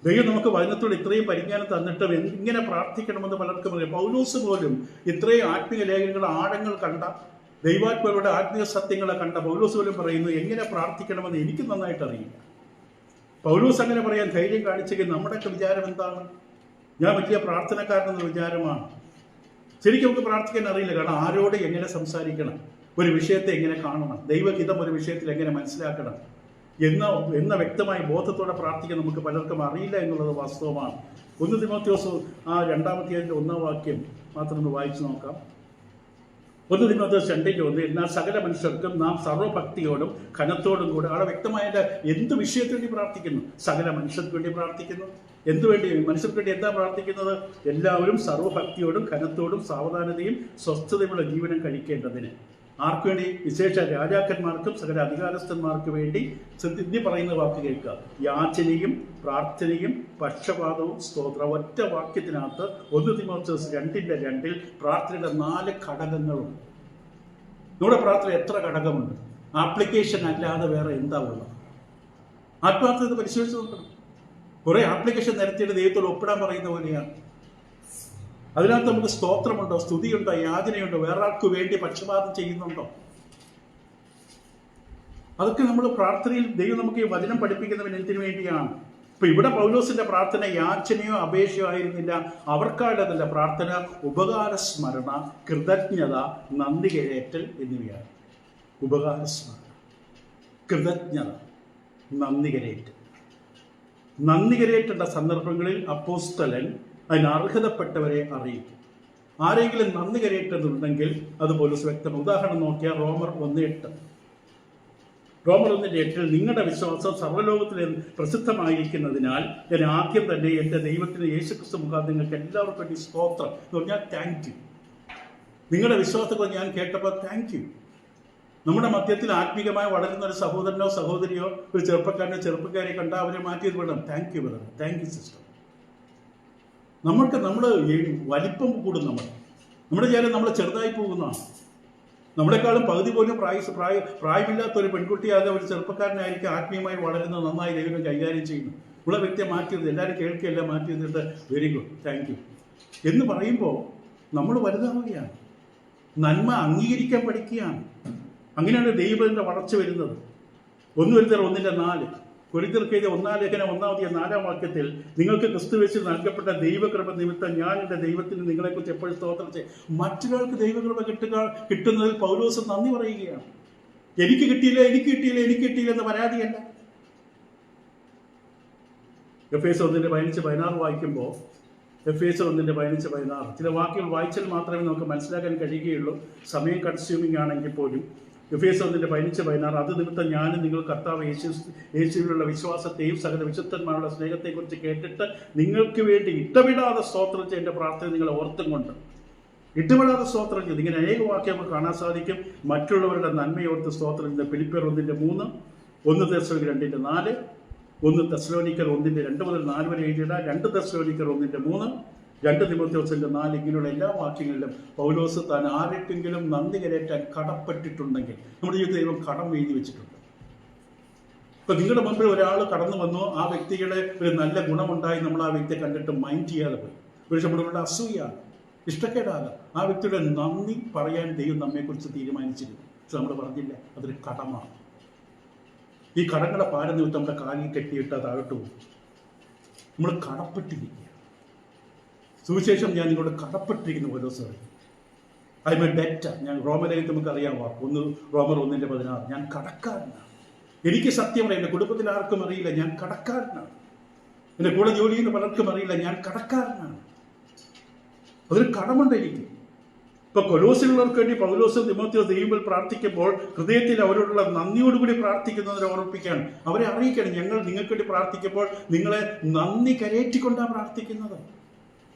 ദൈവം നമുക്ക് വചനത്തോട് ഇത്രയും പരിജ്ഞാനം തന്നിട്ട് ഇങ്ങനെ പ്രാർത്ഥിക്കണമെന്ന് പലർക്കും അറിയാം. പൗലോസ് പോലും ഇത്രയും ആത്മീയ ലേഖനങ്ങൾ ആഴങ്ങൾ കണ്ട, ദൈവാത്മാരുടെ ആത്മീയ സത്യങ്ങളെ കണ്ട പൗലോസ് പോലും പറയുന്നു എങ്ങനെ പ്രാർത്ഥിക്കണമെന്ന് എനിക്ക് നന്നായിട്ട് അറിയില്ല. പൗലോസ് അങ്ങനെ പറയാൻ ധൈര്യം കാണിച്ചെങ്കിൽ നമ്മുടെയൊക്കെ വിചാരം എന്താണ്? ഞാൻ വലിയ പ്രാർത്ഥനക്കാരനെന്ന വിചാരമാണ്. ശരിക്കും നമുക്ക് പ്രാർത്ഥിക്കാൻ അറിയില്ല. കാരണം ആരോട് എങ്ങനെ സംസാരിക്കണം, ഒരു വിഷയത്തെ എങ്ങനെ കാണണം, ദൈവഹിതം ഒരു വിഷയത്തിൽ എങ്ങനെ മനസ്സിലാക്കണം എന്ന വ്യക്തമായ ബോധത്തോടെ പ്രാർത്ഥിക്കാൻ നമുക്ക് പലർക്കും അറിയില്ല എന്നുള്ളത് വാസ്തവമാണ്. 1 തിമോത്തിയോസ് 2-ാം വാക്യം മാത്രം ഒന്ന് വായിച്ചു നോക്കാം. 1 തിമോത്തിയോസ് 2:1: എന്നാൽ സകല മനുഷ്യർക്കും നാം സർവ്വഭക്തിയോടും ഘനത്തോടും കൂടെ, അവിടെ വ്യക്തമായ എന്ത് വിഷയത്തിന് വേണ്ടി പ്രാർത്ഥിക്കുന്നു? സകല മനുഷ്യർക്ക് വേണ്ടി പ്രാർത്ഥിക്കുന്നു. എന്തുവേണ്ടി? മനുഷ്യർക്ക് വേണ്ടി എന്താ പ്രാർത്ഥിക്കുന്നത്? എല്ലാവരും സർവ്വഭക്തിയോടും ഘനത്തോടും സാവധാനതയും സ്വസ്ഥതയുള്ള ജീവനം കഴിക്കേണ്ടതിന്. ആർക്കു വേണ്ടി? വിശേഷ രാജാക്കന്മാർക്കും സകല അധികാരസ്ഥന്മാർക്ക് വേണ്ടി. ഇനി പറയുന്ന വാക്ക് കേൾക്കുക: യാചനയും പ്രാർത്ഥനയും പക്ഷപാതവും സ്തോത്രം. ഒറ്റ വാക്യത്തിനകത്ത് 1 തിമോത്തിയോസ് 2:2 പ്രാർത്ഥനയുടെ 4 ഘടകങ്ങളുണ്ട്. നമ്മുടെ പ്രാർത്ഥന എത്ര ഘടകമുണ്ട്? ആപ്ലിക്കേഷൻ അല്ലാതെ വേറെ എന്താ ഉള്ളത്? ആത്മാർത്ഥത പരിശോധിച്ച് നോക്കണം. കുറെ ആപ്ലിക്കേഷൻ നിരത്തിയിട്ട് ദൈവത്തോട് ഒപ്പിടാൻ പറയുന്ന പോലെയാണ്. അതിനകത്ത് നമുക്ക് സ്തോത്രമുണ്ടോ, സ്തുതിയുണ്ടോ, യാചനയുണ്ടോ, വേറെ ആൾക്ക് വേണ്ടി പക്ഷപാതം ചെയ്യുന്നുണ്ടോ? അതൊക്കെ നമ്മൾ പ്രാർത്ഥനയിൽ ദൈവം നമുക്ക് ഈ വചനം പഠിപ്പിക്കുന്നവൻ എന്തിനു വേണ്ടിയാണ്? ഇപ്പൊ ഇവിടെ പൗലോസിന്റെ പ്രാർത്ഥന യാചനയോ അപേക്ഷയോ ആയിരുന്നില്ല. അവർക്കായിട്ടതല്ല പ്രാർത്ഥന ഉപകാരസ്മരണ, കൃതജ്ഞത, നന്ദി കരേറ്റൽ എന്നിവയാണ്. ഉപകാരസ്മരണ, കൃതജ്ഞത, നന്ദി കരേറ്റൽ. നന്ദി കരേറ്റേണ്ട സന്ദർഭങ്ങളിൽ അപ്പോസ്തലൻ അതിന് അർഹതപ്പെട്ടവരെ അറിയിക്കും. ആരെങ്കിലും നന്ദി കരയേറ്റതുണ്ടെങ്കിൽ അത് പൗലോസ് വ്യക്തം. ഉദാഹരണം നോക്കിയാൽ റോമർ 1:8. റോമർ 1:8: നിങ്ങളുടെ വിശ്വാസം സർവ്വലോകത്തിൽ പ്രസിദ്ധമായിരിക്കുന്നതിനാൽ ഞാൻ ആദ്യം തന്നെ എൻ്റെ ദൈവത്തിന് യേശുക്രിസ്തു മുഖാന്തരം നിങ്ങൾക്ക് എല്ലാവർക്കും വേണ്ടി സ്തോത്രം എന്ന് പറഞ്ഞാൽ താങ്ക് യു. നിങ്ങളുടെ വിശ്വാസത്തെ ഞാൻ കേട്ടപ്പോൾ താങ്ക് യു. നമ്മുടെ മധ്യത്തിൽ ആത്മീകമായി വളരുന്ന ഒരു സഹോദരനോ സഹോദരിയോ ഒരു ചെറുപ്പക്കാരെ കണ്ടാൽ അവരെ മാറ്റിയത് വേണം. Thank you brother, thank you sister. നമ്മൾ വലിപ്പം കൂടും. നമ്മുടെ വിചാരം നമ്മൾ ചെറുതായി പോകുന്നതാണ്. നമ്മളെക്കാളും പകുതി പോലും പ്രായമില്ലാത്ത ഒരു പെൺകുട്ടിയാകെ ഒരു ചെറുപ്പക്കാരനായിരിക്കും ആത്മീയമായി വളരുന്നത്, നന്നായി ദൈവം കൈകാര്യം ചെയ്യുന്നു. ഉള്ള വ്യക്തിയെ മാറ്റിയത് എല്ലാവരും കേൾക്കുകയല്ല, മാറ്റിയതിട്ട് വെരി ഗുഡ്, താങ്ക് യു എന്ന് പറയുമ്പോൾ നമ്മൾ വലുതാവുകയാണ്. നന്മ അംഗീകരിക്കാൻ പഠിക്കുകയാണ്. അങ്ങനെയാണ് ദൈവത്തിൻ്റെ വളർച്ച വരുന്നത്. 1 കൊരിന്ത്യർ 1:4. കൊരിന്ത്യർക്ക് എഴുതിയ 1-ാം ലേഖനം 1-ാം വാക്യത്തിൽ നിങ്ങൾക്ക് ക്രിസ്തുവേശുവിൽ നൽകപ്പെട്ട ദൈവകൃപ നിമിത്തം ഞാൻ എൻ്റെ ദൈവത്തിന് നിങ്ങളെക്കുറിച്ച് എപ്പോഴും സ്തോത്രം ചെയ്യും. മറ്റൊരാൾക്ക് ദൈവകൃപ കിട്ടുന്നതിൽ പൗലോസ് നന്ദി പറയുകയാണ്. എനിക്ക് കിട്ടിയില്ല എന്ന് പരാതിയല്ല. എഫേസ്യർ 1:15-16 വായിക്കുമ്പോൾ എഫേസ്യർ 1:15-16 ചില വാക്യങ്ങൾ വായിച്ചാൽ മാത്രമേ നമുക്ക് മനസ്സിലാക്കാൻ കഴിയുകയുള്ളൂ. സമയം കൺസ്യൂമിംഗ് ആണെങ്കിൽ പോലും. എഫേസ്യർ 1:15-16: അത് നിമിത്തം ഞാനും നിങ്ങൾ കർത്താവ് യേശുവിലുള്ള വിശ്വാസത്തെയും സകല വിശുദ്ധന്മാരുടെ സ്നേഹത്തെക്കുറിച്ച് കേട്ടിട്ട് നിങ്ങൾക്ക് വേണ്ടി ഇടവിടാതെ സ്തോത്രം ചെയ്ത് എൻ്റെ പ്രാർത്ഥന നിങ്ങളെ ഓർത്തും കൊണ്ട് ഇടവിടാതെ സ്തോത്രം ചെയ്ത്. ഇങ്ങനെ അനേക വാക്യം നമുക്ക് കാണാൻ സാധിക്കും. മറ്റുള്ളവരുടെ നന്മയോർത്ത് സ്തോത്രം ചെയ്ത്. ഫിലിപ്പിയർ 1:3, 1 തെസ്സലോനിക്കർ 2:4, 1 തെസ്സലോനിക്കർ 1:2-4 വരെ എഴുതിയിട, 2 തെസ്സലോനിക്കർ 1:3, 2 തിമോത്തിയോസ് 4. ഇങ്ങനെയുള്ള എല്ലാ വാക്യങ്ങളിലും പൗലോസ് താൻ ആർക്കെങ്കിലും നന്ദി കരേറ്റാൻ കടപ്പെട്ടിട്ടുണ്ടെങ്കിൽ നമ്മുടെ ജീവിതത്തിൽ ദൈവം കടം എഴുതി വെച്ചിട്ടുണ്ട്. ഇപ്പൊ നിങ്ങളുടെ മുമ്പിൽ ഒരാൾ കടന്നു വന്നു, ആ വ്യക്തിയുടെ ഒരു നല്ല ഗുണമുണ്ടായി, നമ്മൾ ആ വ്യക്തിയെ കണ്ടിട്ട് മൈൻഡ് ചെയ്യാതെ പോയി. ഒരു നമ്മളുടെ അസൂയാണ്, ഇഷ്ടക്കേടാകാം. ആ വ്യക്തിയുടെ നന്ദി പറയാൻ ദൈവം നമ്മെക്കുറിച്ച് തീരുമാനിച്ചിരുന്നു. പക്ഷെ നമ്മൾ പറഞ്ഞില്ല. അതൊരു കടമാണ്. ഈ കടങ്ങളെ പാരം നിമിത്തം നമ്മുടെ കാലിൽ കെട്ടിയിട്ട് താഴോട്ട് പോകും. നമ്മൾ കടപ്പെട്ടിരിക്കുക. സുവിശേഷം ഞാൻ നിങ്ങളോട് കടപ്പെട്ടിരിക്കുന്ന ഓരോ സാറി ഐ എം എ ഡെറ്റർ. ഞാൻ റോമലേഖനത്തിൽ നമുക്ക് അറിയാമോ, റോമർ 1:16: ഞാൻ കടക്കാരനാണ്. എനിക്ക് സത്യം പറയാം, എൻ്റെ കുടുംബത്തിൽ ആർക്കും അറിയില്ല, ഞാൻ കടക്കാരനാണ്. എൻ്റെ കൂടെ ജോലി ചെയ്യുന്ന പലർക്കും അറിയില്ല, ഞാൻ കടക്കാരനാണ്. അതൊരു കടമുണ്ട് എനിക്ക്. ഇപ്പൊ കൊലോസിലുള്ളവർക്ക് വേണ്ടി പൗലോസും തിമോത്തിയോസും ദൈവത്തിൽ പ്രാർത്ഥിക്കുമ്പോൾ ഹൃദയത്തിൽ അവരോടുള്ള നന്ദിയോടുകൂടി പ്രാർത്ഥിക്കുന്നതിനെ ഓർമ്മിപ്പിക്കുകയാണ്, അവരെ അറിയിക്കണം, ഞങ്ങൾ നിങ്ങൾക്ക് വേണ്ടി പ്രാർത്ഥിക്കുമ്പോൾ നിങ്ങളെ നന്ദി കരയേറ്റിക്കൊണ്ടാണ് പ്രാർത്ഥിക്കുന്നത്.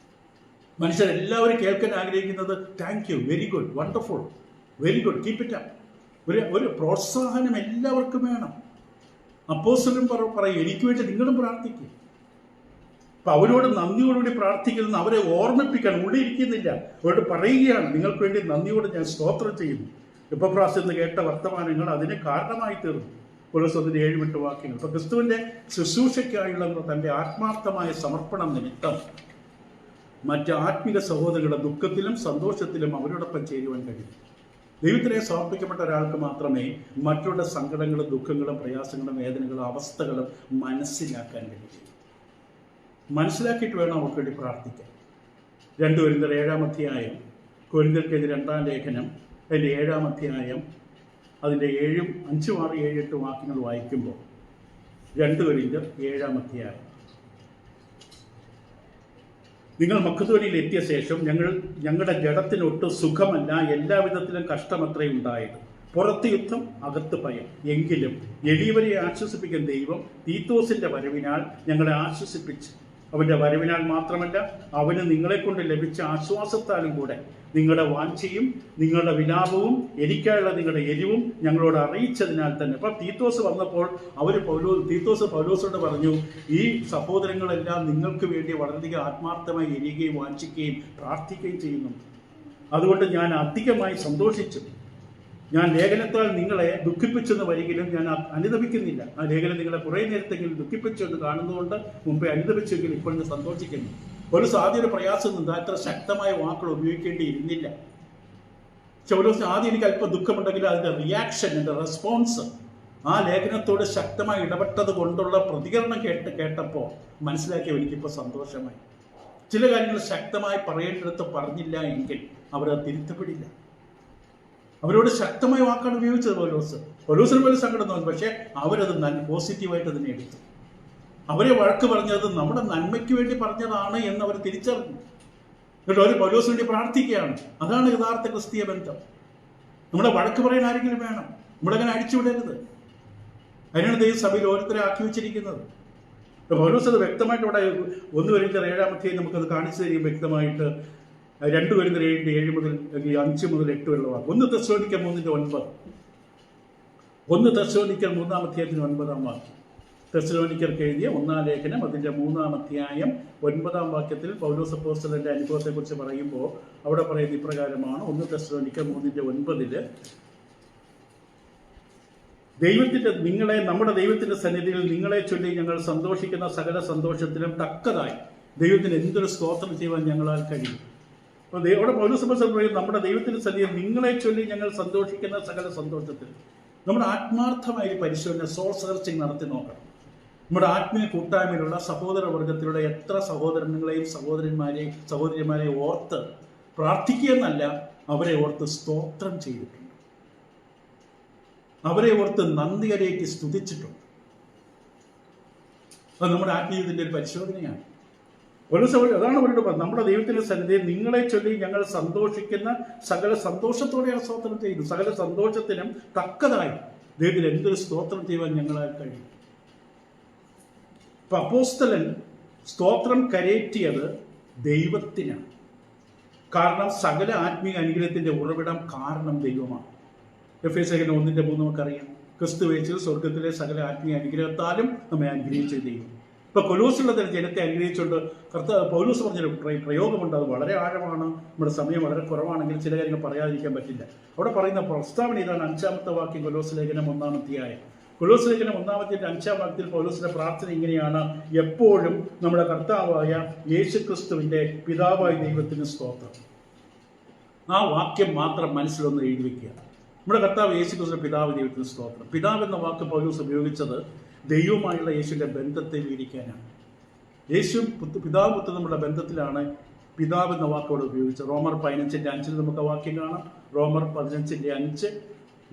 മനുഷ്യരെല്ലാവരും കേൾക്കാൻ ആഗ്രഹിക്കുന്നത് thank you, very good, wonderful, very good, keep it up. ഒരു പ്രോത്സാഹനം എല്ലാവർക്കും വേണം. അപ്പോസ്തലൻ പറയും, എനിക്ക് വേണ്ടി നിങ്ങളും പ്രാർത്ഥിക്കും. അപ്പൊ അവരോട് നന്ദിയോടുകൂടി പ്രാർത്ഥിക്കുന്നത് അവരെ ഓർമ്മിപ്പിക്കാൻ ഉള്ളിരിക്കുന്നില്ല, അവരോട് പറയുകയാണ്, നിങ്ങൾക്ക് വേണ്ടി നന്ദിയോട് ഞാൻ സ്തോത്രം ചെയ്യുന്നു. എപ്പഫ്രാസ് എന്ന് കേട്ട വർത്തമാനങ്ങൾ അതിന് കാരണമായി തീർന്നു. പൗലോസ് 7-8 വാക്യങ്ങൾ. ഇപ്പൊ ക്രിസ്തുവിന്റെ ശുശ്രൂഷയ്ക്കായുള്ള തന്റെ ആത്മാർത്ഥമായ സമർപ്പണം നിമിത്തം മറ്റ് ആത്മിക സഹോദരങ്ങളുടെ ദുഃഖത്തിലും സന്തോഷത്തിലും അവരോടൊപ്പം ചേരുവാൻ കഴിയും. ദൈവത്തിനെ സമർപ്പിക്കപ്പെട്ട ഒരാൾക്ക് മാത്രമേ മറ്റുള്ള സങ്കടങ്ങളും ദുഃഖങ്ങളും പ്രയാസങ്ങളും വേദനകളും അവസ്ഥകളും മനസ്സിലാക്കാൻ കഴിയൂ. മനസ്സിലാക്കിയിട്ട് വേണം അവർക്ക് വേണ്ടി പ്രാർത്ഥിക്കാൻ. 2 കൊരിന്ത്യർ 7-ാം അധ്യായം, കൊരിന്ത്യർക്കെതിരെ 2-ാം ലേഖനം അതിൻ്റെ 7-ാം അധ്യായം അതിൻ്റെ 5, 6, 7, 8 വാക്യങ്ങൾ വായിക്കുമ്പോൾ 2 കൊരിന്ത്യർ 7-ാം അധ്യായം, നിങ്ങൾ മക്കതോനിയിൽ എത്തിയ ശേഷം ഞങ്ങളുടെ ജഡത്തിനൊട്ട് സുഖമല്ല, എല്ലാവിധത്തിലും കഷ്ടമത്രയും ഉണ്ടായത്. പുറത്ത് യുദ്ധം, അകത്ത് ഭയം. എങ്കിലും എളിയവരെ ആശ്വസിപ്പിക്കുന്ന ദൈവം തീത്തോസിന്റെ വരവിനാൽ ഞങ്ങളെ ആശ്വസിപ്പിച്ച്, അവന്റെ വരവിനാൽ മാത്രമല്ല അവന് നിങ്ങളെക്കൊണ്ട് ലഭിച്ച ആശ്വാസത്താലും കൂടെ നിങ്ങളുടെ വാഞ്ചയും നിങ്ങളുടെ വിലാപവും എനിക്കായുള്ള നിങ്ങളുടെ എരിവും ഞങ്ങളോട് അറിയിച്ചതിനാൽ തന്നെ. അപ്പം തീത്തോസ് വന്നപ്പോൾ തീത്തോസ് പൗലോസോട് പറഞ്ഞു, ഈ സഹോദരങ്ങളെല്ലാം നിങ്ങൾക്ക് വേണ്ടി വളരെയധികം ആത്മാർത്ഥമായി എരിയുകയും വാഞ്ചിക്കുകയും പ്രാർത്ഥിക്കുകയും ചെയ്യുന്നു. അതുകൊണ്ട് ഞാൻ അധികമായി സന്തോഷിച്ചു. ഞാൻ ലേഖനത്താൽ നിങ്ങളെ ദുഃഖിപ്പിച്ചെന്ന് വരികിലും ഞാൻ അനുദപിക്കുന്നില്ല. ആ ലേഖനം നിങ്ങളെ കുറേ നേരത്തെങ്കിലും ദുഃഖിപ്പിച്ചു എന്ന് കാണുന്നതുകൊണ്ട് മുമ്പേ അനുദപിച്ചെങ്കിൽ ഇപ്പോൾ ഞാൻ സന്തോഷിക്കുന്നു. ഒരു സാധ്യത പ്രയാസം നിന്ന് അത്ര ശക്തമായ വാക്കുകൾ ഉപയോഗിക്കേണ്ടിയിരുന്നില്ല. പൗലോസ് ആദ്യം എനിക്ക് അല്പം ദുഃഖമുണ്ടെങ്കിൽ അതിൻ്റെ റിയാക്ഷൻ, എൻ്റെ റെസ്പോൺസ് ആ ലേഖനത്തോട് ശക്തമായി ഇടപെട്ടത് കൊണ്ടുള്ള പ്രതികരണം കേട്ടപ്പോൾ മനസ്സിലാക്കിയ എനിക്കിപ്പോൾ സന്തോഷമായി. ചില കാര്യങ്ങൾ ശക്തമായി പറയേണ്ടിടത്ത് പറഞ്ഞില്ല എങ്കിൽ അവരത് തിരുത്തപ്പെടില്ല. അവരോട് ശക്തമായ വാക്കാണ് ഉപയോഗിച്ചത് പൗലോസിന് പോലും സങ്കടം തോന്നി. പക്ഷെ അവരത് പോസിറ്റീവായിട്ട് തന്നെ എടുത്തു. അവരെ വഴക്ക് പറഞ്ഞത് നമ്മുടെ നന്മയ്ക്ക് വേണ്ടി പറഞ്ഞതാണ് എന്ന് അവർ തിരിച്ചറിഞ്ഞു. എന്നിട്ട് അവർ പൗലോസിന് വേണ്ടി പ്രാർത്ഥിക്കുകയാണ്. അതാണ് യഥാർത്ഥ ക്രിസ്തീയ ബന്ധം. നമ്മളെ വഴക്ക് പറയാൻ ആരെങ്കിലും വേണം, നമ്മളങ്ങനെ അടിച്ചുവിടരുത്. അതിനാണ് ദൈവസഭയിൽ ഓരോരുത്തരെ ആക്കി വെച്ചിരിക്കുന്നത്. പൗലോസ് അത് വ്യക്തമായിട്ട് ഇവിടെ 1 കൊരിന്ത്യർ 7-ാം അധ്യായം നമുക്കത് കാണിച്ചു തരും വ്യക്തമായിട്ട്. 2 കൊരിന്ത്യർ 7 മുതൽ 5 മുതൽ 8 വരെയുള്ള വാക്ക്. 1 തെസ്സലോനിക്കർ 3:9. 1 തെസ്സലോനിക്കർ 3-ാം അധ്യായത്തിന് 9-ാം വാക്യം. തെസ്സലോനിക്കർക്ക് എഴുതിയ 1-ാം ലേഖനം അതിൻ്റെ 3-ാം അധ്യായം 9-ാം വാക്യത്തിൽ പൗലോസ് അപ്പോസ്തലന്റെ അനുഭവത്തെക്കുറിച്ച് പറയുമ്പോൾ അവിടെ പറയുന്ന ഇപ്രകാരമാണ്. 1 തെസ്സലോനിക്കർ 3:9 നമ്മുടെ ദൈവത്തിന്റെ സന്നിധിയിൽ നിങ്ങളെ ചൊല്ലി ഞങ്ങൾ സന്തോഷിക്കുന്ന സകല സന്തോഷത്തിലും തക്കതായി ദൈവത്തിന് എന്തൊരു സ്തോത്രം ചെയ്യുവാൻ ഞങ്ങളാൽ കഴിയും. അപ്പോൾ അവിടെ പൗലോസ് പറയും, നമ്മുടെ ദൈവത്തിന്റെ സന്നിധിയിൽ നിങ്ങളെ ചൊല്ലി ഞങ്ങൾ സന്തോഷിക്കുന്ന സകല സന്തോഷത്തിൽ. നമ്മുടെ ആത്മാർത്ഥമായ പരിശോധന, സോൾ സെർച്ചിങ് നടത്തി നോക്കണം. നമ്മുടെ ആത്മീയ കൂട്ടായ്മയിലുള്ള സഹോദരവർഗത്തിലുള്ള എത്ര സഹോദരങ്ങളെയും സഹോദരിമാരെയും ഓർത്ത് പ്രാർത്ഥിക്കുക എന്നല്ല, അവരെ ഓർത്ത് സ്തോത്രം ചെയ്തിട്ടുണ്ട്, അവരെ ഓർത്ത് നന്ദി കരയേറ്റി സ്തുതിച്ചിട്ടുണ്ട്. അത് നമ്മുടെ ആത്മീയത്തിന്റെ ഒരു പരിശോധനയാണ്. അതാണ് അവരോട് പറഞ്ഞത്, നമ്മുടെ ദൈവത്തിന്റെ സന്നിധിയിൽ നിങ്ങളെ ചൊല്ലി ഞങ്ങൾ സന്തോഷിക്കുന്ന സകല സന്തോഷത്തോടെയാണ് സ്തോത്രം ചെയ്യുന്നത്. സകല സന്തോഷത്തിനും തക്കതായി ദൈവത്തിന് എന്തൊരു സ്തോത്രം ചെയ്യുവാൻ ഞങ്ങളാൽ കഴിയും. ഇപ്പൊ അപ്പോസ്തലൻ സ്തോത്രം കരയേറ്റിയത് ദൈവത്തിനാണ്. കാരണം സകല ആത്മീയ അനുഗ്രഹത്തിന്റെ ഉറവിടം കാരണം ദൈവമാണ്. എഫേസ്യർ 1:3 നമുക്കറിയാം, ക്രിസ്തുവേശുവിൽ സ്വർഗത്തിലെ സകല ആത്മീയ അനുഗ്രഹത്താലും നമ്മെ അനുഗ്രഹിച്ച ദൈവം. ഇപ്പൊ കൊലോസുള്ള ജനത്തെ അനുഗ്രഹിച്ചുകൊണ്ട് പൗലോസ് പറഞ്ഞൊരു പ്രയോഗമുണ്ട്. അത് വളരെ ആഴമാണ്. നമ്മുടെ സമയം വളരെ കുറവാണെങ്കിൽ ചില കാര്യങ്ങൾ പറയാതിരിക്കാൻ പറ്റില്ല. അവിടെ പറയുന്ന പ്രസ്താവന ഇതാണ്. 5-ാമത്തെ വാക്യം, കൊലോസ് ലേഖനം 1-ാം അധ്യായം. കൊലോസ് ലേഖനം 1-ാം അധ്യായത്തിന്റെ 5-ാം വാക്യത്തിൽ പൗലോസിന്റെ പ്രാർത്ഥന ഇങ്ങനെയാണ്: എപ്പോഴും നമ്മുടെ കർത്താവായ യേശുക്രിസ്തുവിന്റെ പിതാവായ ദൈവത്തിന് സ്തോത്രം. ആ വാക്യം മാത്രം മനസ്സിലൊന്ന് എഴുതി വയ്ക്കുക. നമ്മുടെ കർത്താവ് യേശുക്രിസ്തു പിതാവ് ദൈവത്തിന് സ്തോത്രം. പിതാവ് എന്ന വാക്ക് പൗലോസ് ഉപയോഗിച്ചത് ദൈവവുമായുള്ള യേശുവിന്റെ ബന്ധത്തെ വിവരിക്കാനാണ്. യേശു പിതാവ് പുത്രൻ നമ്മുടെ ബന്ധത്തിലാണ് പിതാവ് എന്ന വാക്കോട് ഉപയോഗിച്ചത്. റോമർ 15:5 നമുക്ക് വാക്യം കാണാം. റോമർ 15:5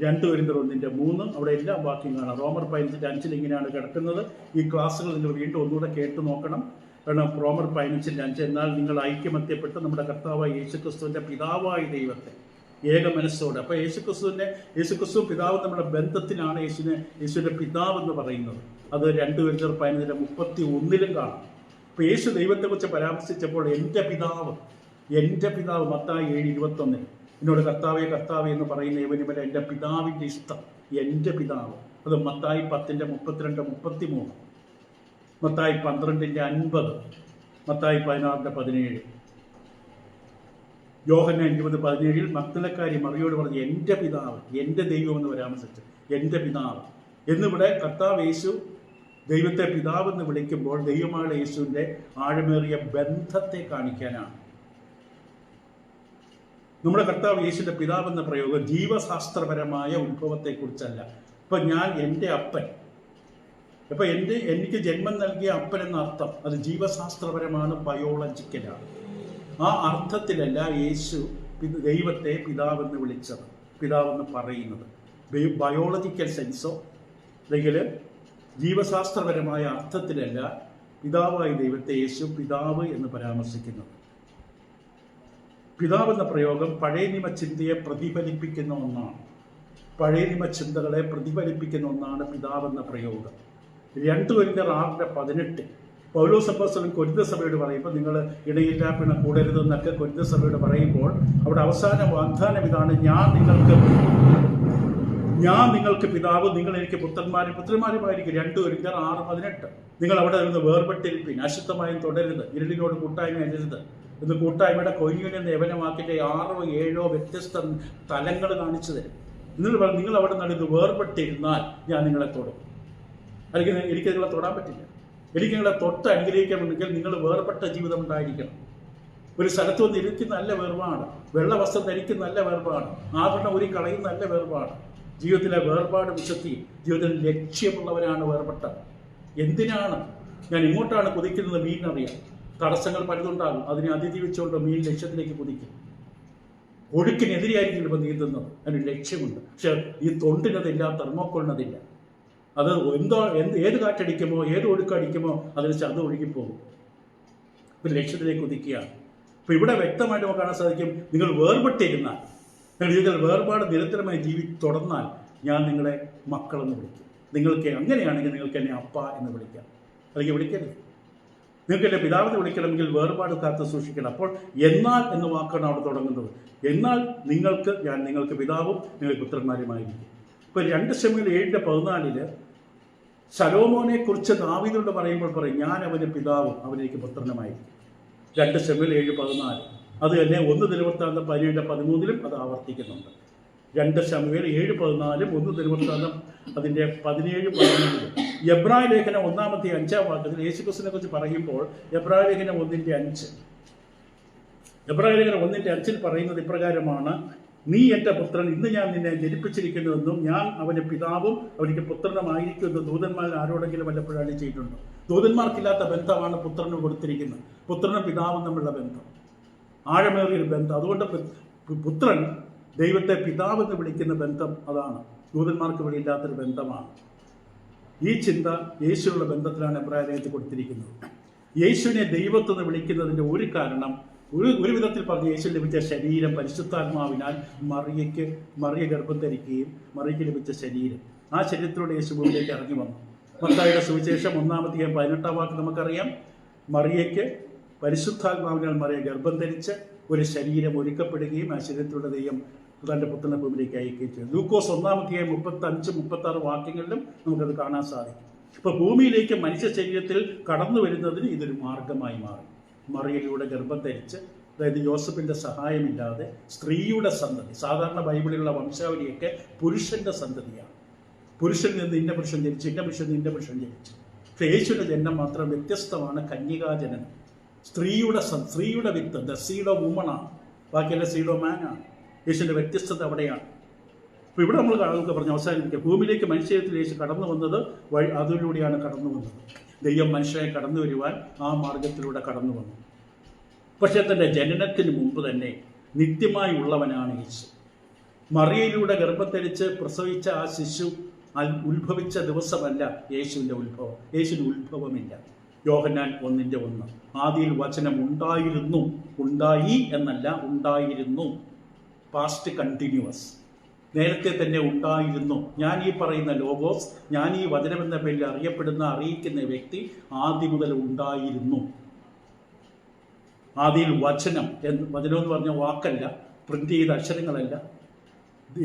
2 കൊരിന്ത്യർ 1:3 അവിടെ എല്ലാം വാക്യം കാണാം. റോമർ 15:5 ഇങ്ങനെയാണ് കിടക്കുന്നത്. ഈ ക്ലാസ്സുകൾ നിങ്ങൾ വീണ്ടും ഒന്നുകൂടെ കേട്ട് നോക്കണം. കാരണം റോമർ 15:5 എന്നാൽ നിങ്ങൾ ഐക്യമത്യപ്പെട്ട് നമ്മുടെ കർത്താവായ യേശുക്രിസ്തുവിൻ്റെ പിതാവായ ദൈവത്തെ ഏക മനസ്സോടെ. അപ്പോൾ യേശുക്രിസ്തു പിതാവ് നമ്മുടെ ബന്ധത്തിലാണ് യേശുവിൻ്റെ പിതാവ് എന്ന് പറയുന്നത്. അത് 2 കൊരിന്ത്യർ 15:31 കാണാം. അപ്പോൾ യേശു ദൈവത്തെക്കുറിച്ച് പരാമർശിച്ചപ്പോൾ എൻ്റെ പിതാവ് മത്തായി 7:21 എന്നോട് കർത്താവേ കർത്താവേ എന്ന് പറയുന്ന ഇവനിവരെ എൻ്റെ പിതാവിൻ്റെ ഇഷ്ടം, എൻ്റെ പിതാവ്. അത് മത്തായി 10:32-33, മത്തായി 12:50, മത്തായി 16:17, യോഹന്നാൻ 20:17 മഗ്ദലക്കാരി മറിയോട് പറഞ്ഞ് എൻ്റെ പിതാവ്, എൻ്റെ ദൈവം എന്ന് പരാമർശിച്ച് എൻ്റെ പിതാവ് എന്നിവിടെ കർത്താവ് യേശു ദൈവത്തെ പിതാവെന്ന് വിളിക്കുമ്പോൾ ദൈവമായ യേശുവിൻ്റെ ആഴമേറിയ ബന്ധത്തെ കാണിക്കാനാണ്. നമ്മുടെ കർത്താവ് യേശുവിൻ്റെ പിതാവെന്ന പ്രയോഗം ജീവശാസ്ത്രപരമായ ഉത്ഭവത്തെക്കുറിച്ചല്ല. ഇപ്പം ഞാൻ എൻ്റെ അപ്പൻ, ഇപ്പം എനിക്ക് ജന്മം നൽകിയ അപ്പൻ എന്ന അർത്ഥം അത് ജീവശാസ്ത്രപരമാണ്, ബയോളജിക്കലാണ്. ആ അർത്ഥത്തിലല്ല യേശു ദൈവത്തെ പിതാവെന്ന് വിളിച്ചത്, പിതാവെന്ന് പറയുന്നത്. ബയോളജിക്കൽ സെൻസോ അല്ലെങ്കിൽ ജീവശാസ്ത്രപരമായ അർത്ഥത്തിലല്ല പിതാവായ ദൈവത്തെ യേശു പിതാവ് എന്ന് പരാമർശിക്കുന്നത്. പിതാവെന്ന പ്രയോഗം പഴയ നിയമ ചിന്തയെ പ്രതിഫലിപ്പിക്കുന്ന ഒന്നാണ്. പഴയ നിയമ ചിന്തകളെ പ്രതിഫലിപ്പിക്കുന്ന ഒന്നാണ് പിതാവെന്ന പ്രയോഗം. 2 കൊരിന്ത്യർ 6:18 പൗലോസ് അപ്പോസ്തലൻ കൊരിന്ത്യ സഭയോട് പറയുമ്പോൾ നിങ്ങൾ ഇടയില്ലാപ്പിണ കൂടരുതെന്നൊക്കെ കൊരിന്ത്യ സഭയോട് പറയുമ്പോൾ അവിടെ അവസാന വാഗ്ദാനം ഇതാണ്, ഞാൻ നിങ്ങൾക്ക് പിതാവ്, നിങ്ങൾ എനിക്ക് പുത്രന്മാരുമായിരിക്കും. 2 കൊരിന്ത്യർ 6:18 നിങ്ങൾ അവിടെ നിന്ന് വേർപെട്ടിരിപ്പിൻ, അശുദ്ധമായും തുടരുത്, ഇരുളിനോട് കൂട്ടായ്മ അരുത് എന്ന് കൂട്ടായ്മയുടെ കൊയ്യുനെന്ന യവനവാക്കിൻ്റെ 6-7 വ്യത്യസ്ത തലങ്ങൾ കാണിച്ചു തരും. നിങ്ങൾ അവിടെ നടന്ന് വേർപെട്ടിരുന്നാൽ ഞാൻ നിങ്ങളെ തൊടും. അല്ലെങ്കിൽ എനിക്ക് നിങ്ങളെ തൊടാൻ പറ്റില്ല. എനിക്ക് നിങ്ങളെ തൊട്ട് അനുഗ്രഹിക്കണമെങ്കിൽ നിങ്ങൾ വേർപെട്ട ജീവിതം ഉണ്ടായിരിക്കണം. ഒരു സ്ഥലത്ത് വന്ന് ഇരിക്കുന്ന നല്ല വേർപാട്, വെള്ള വസ്ത്രം ധരിക്കുന്ന നല്ല വേർപാട്, ആഭരണം ഒരു കളയുന്ന നല്ല വേർപാട്. ജീവിതത്തിലെ വേർപാട് വിശുദ്ധി, ജീവിതത്തിൽ ലക്ഷ്യമുള്ളവരാണ് വേർപെട്ടത്. എന്തിനാണ് ഞാൻ ഇങ്ങോട്ടാണ് കുതിക്കുന്നത്? മീനിനറിയാം തടസ്സങ്ങൾ പലതുണ്ടാകും, അതിനെ അതിജീവിച്ചുകൊണ്ട് മീൻ ലക്ഷ്യത്തിലേക്ക് കുതിക്കും. ഒഴുക്കിനെതിരെയായിരിക്കും ഇപ്പോൾ നീന്തുന്നത്, അതിന് ലക്ഷ്യമുണ്ട്. പക്ഷെ ഈ തൊണ്ടിനതില്ല, തെർമോക്കോളിനതില്ല. അത് ഏത് കാറ്റടിക്കുമോ ഏത് ഒഴുക്കടിക്കുമോ അതിന് അത് ഒഴുകിപ്പോകും. ഇപ്പം ലക്ഷ്യത്തിലേക്ക് കുതിക്കുകയാണ്. അപ്പോൾ ഇവിടെ വ്യക്തമായിട്ട് നമുക്ക് കാണാൻ സാധിക്കും, നിങ്ങൾ വേർപെട്ടിരുന്നാൽ, നിങ്ങളുടെ ജീവിതത്തിൽ വേർപാട് നിരന്തരമായി തുടർന്നാൽ ഞാൻ നിങ്ങളെ മക്കളെന്ന് വിളിക്കും. നിങ്ങൾക്ക് അങ്ങനെയാണെങ്കിൽ നിങ്ങൾക്ക് എന്നെ അപ്പ എന്ന് വിളിക്കാം, അല്ലെങ്കിൽ വിളിക്കരുത്. നിങ്ങൾക്ക് എന്നെ പിതാവിനെ വിളിക്കണമെങ്കിൽ വേർപാട് കാത്ത് സൂക്ഷിക്കണം. അപ്പോൾ എന്നാൽ എന്ന വാക്കാണ് അവിടെ തുടങ്ങുന്നത്. എന്നാൽ ഞാൻ നിങ്ങൾക്ക് പിതാവും നിങ്ങൾ പുത്രന്മാരുമായിരിക്കും. ഇപ്പോൾ 2 ശമൂവേൽ 7:14 ശലോമോനെ കുറിച്ച് ദാവീദോട് പറയുമ്പോൾ പറയും, ഞാൻ അവന് പിതാവും അവനെനിക്ക് പുത്രനുമായിരിക്കും. 2 ശമൂവേൽ 7:14 അത് തന്നെ 1 ദിനവൃത്താന്തം 17:13 അത് ആവർത്തിക്കുന്നുണ്ട്. 2 ശമൂവേൽ 7:14, 1 ദിനവൃത്താന്തം അതിൻ്റെ 17:13. എബ്രായ ലേഖനം 1-5 വാക്യത്തിൽ യേശുക്രിസ്തുവിനെ കുറിച്ച് പറയുമ്പോൾ എബ്രായ ലേഖനം 1:5 എബ്രായ ലേഖനം 1:5 പറയുന്നത് ഇപ്രകാരമാണ്, നീ എൻ്റെ പുത്രൻ, ഇന്ന് ഞാൻ നിന്നെ ജനിപ്പിച്ചിരിക്കുന്നുവെന്നും ഞാൻ അവന് പിതാവും അവനിക്ക് പുത്രനുമായിരിക്കുമെന്ന് ദൂതന്മാർ ആരോടെങ്കിലും വല്ലപ്പോഴും അരുളി ചെയ്തിട്ടുണ്ട്. ദൂതന്മാർക്കില്ലാത്ത ബന്ധമാണ് പുത്രന് കൊടുത്തിരിക്കുന്നത്. പുത്രനും പിതാവും തമ്മിലുള്ള ബന്ധം ആഴമേറിയൊരു ബന്ധം. അതുകൊണ്ട് പുത്രൻ ദൈവത്തെ പിതാവെന്ന് വിളിക്കുന്ന ബന്ധം അതാണ്. ദൂതന്മാർക്ക് വഴിയില്ലാത്തൊരു ബന്ധമാണ്. ഈ ചിന്ത യേശുവിനുള്ള ബന്ധത്തിലാണ് എബ്രായ ലേഖനത്തിൽ കൊടുത്തിരിക്കുന്നത്. യേശുവിനെ ദൈവത്തെന്ന് വിളിക്കുന്നതിൻ്റെ ഒരു കാരണം, ഒരു വിധത്തിൽ പറഞ്ഞ് യേശു ലഭിച്ച ശരീരം പരിശുദ്ധാത്മാവിനാൽ മറിയ ഗർഭം ധരിക്കുകയും മറിയയ്ക്ക് ലഭിച്ച ശരീരം, ആ ശരീരത്തിലൂടെ യേശു ഭൂമിയിലേക്ക് ഇറങ്ങി വന്നു. മത്തായിയുടെ സുവിശേഷം 1-18 വാക്ക് നമുക്കറിയാം, മറിയയ്ക്ക് പരിശുദ്ധാത്മാവിനാൽ മറിയ ഗർഭം ധരിച്ച് ഒരു ശരീരം ഒരുക്കപ്പെടുകയും ആ ശരീരത്തിലൂടെ ദൈവം തൻ്റെ പുത്രനെ ഭൂമിയിലേക്ക് അയക്കുകയും ചെയ്തു. ലൂക്കോസ് 1-35-36 വാക്യങ്ങളിലും നമുക്കത് കാണാൻ സാധിക്കും. ഇപ്പോൾ ഭൂമിയിലേക്ക് മനുഷ്യ ശരീരത്തിൽ കടന്നു വരുന്നതിന് ഇതൊരു മാർഗമായി മാറി. മറിയയിലൂടെ ഗർഭം ധരിച്ച്, അതായത് യോസഫിൻ്റെ സഹായമില്ലാതെ സ്ത്രീയുടെ സന്തതി, സാധാരണ ബൈബിളിലുള്ള വംശാവലിയൊക്കെ പുരുഷൻ്റെ സന്തതിയാണ്. പുരുഷനിൽ നിന്ന് ഇന്ന പുരുഷൻ ജനിച്ചു, ഇന്ന പുരുഷൻ ഇന്ന പുരുഷൻ ജനിച്ചു. പക്ഷേ യേശുവിൻ്റെ ജന്മം മാത്രം വ്യത്യസ്തമാണ്. കന്യകാജനനം, സ്ത്രീയുടെ വിത്ത്, ദ സീഡ് ഓഫ് വുമണാണ്, ബാക്കിയെല്ലാം സീഡ് ഓഫ് മാനാണ്. യേശുവിൻ്റെ വ്യത്യസ്തത അവിടെയാണ്. അപ്പോൾ ഇവിടെ നമുക്ക് പറഞ്ഞ് അവസാനിപ്പിക്കുക, ഭൂമിയിലേക്ക് മനുഷ്യത്തിൽ യേശു കടന്നു വന്നത് അതിലൂടെയാണ് കടന്നു വന്നത്. ദൈവം മനുഷ്യനെ കടന്നു വരുവാൻ ആ മാർഗത്തിലൂടെ കടന്നു വന്നു. പക്ഷേ തൻ്റെ ജനനത്തിന് മുമ്പ് തന്നെ നിത്യമായി ഉള്ളവനാണ് യേശു. മറിയയിലൂടെ ഗർഭധരിച്ച് പ്രസവിച്ച ആ ശിശു ഉത്ഭവിച്ച ദിവസമല്ല യേശുവിൻ്റെ ഉത്ഭവം. യേശുവിന് ഉത്ഭവമില്ല. യോഹന്നാൻ 1:1. ആദിയിൽ വചനം ഉണ്ടായിരുന്നു. ഉണ്ടായി എന്നല്ല, ഉണ്ടായിരുന്നു. Past continuous. നേരത്തെ തന്നെ ഉണ്ടായിരുന്നു. ഞാൻ ഈ പറയുന്ന ലോഗോസ്, ഞാൻ ഈ വചനമെന്ന പേരിൽ അറിയിക്കുന്ന വ്യക്തി ആദ്യം മുതൽ ഉണ്ടായിരുന്നു. ആദിയിൽ വചനം എന്ന് പറഞ്ഞ വാക്കല്ല, പ്രിന്റ് ചെയ്ത അക്ഷരങ്ങളല്ല,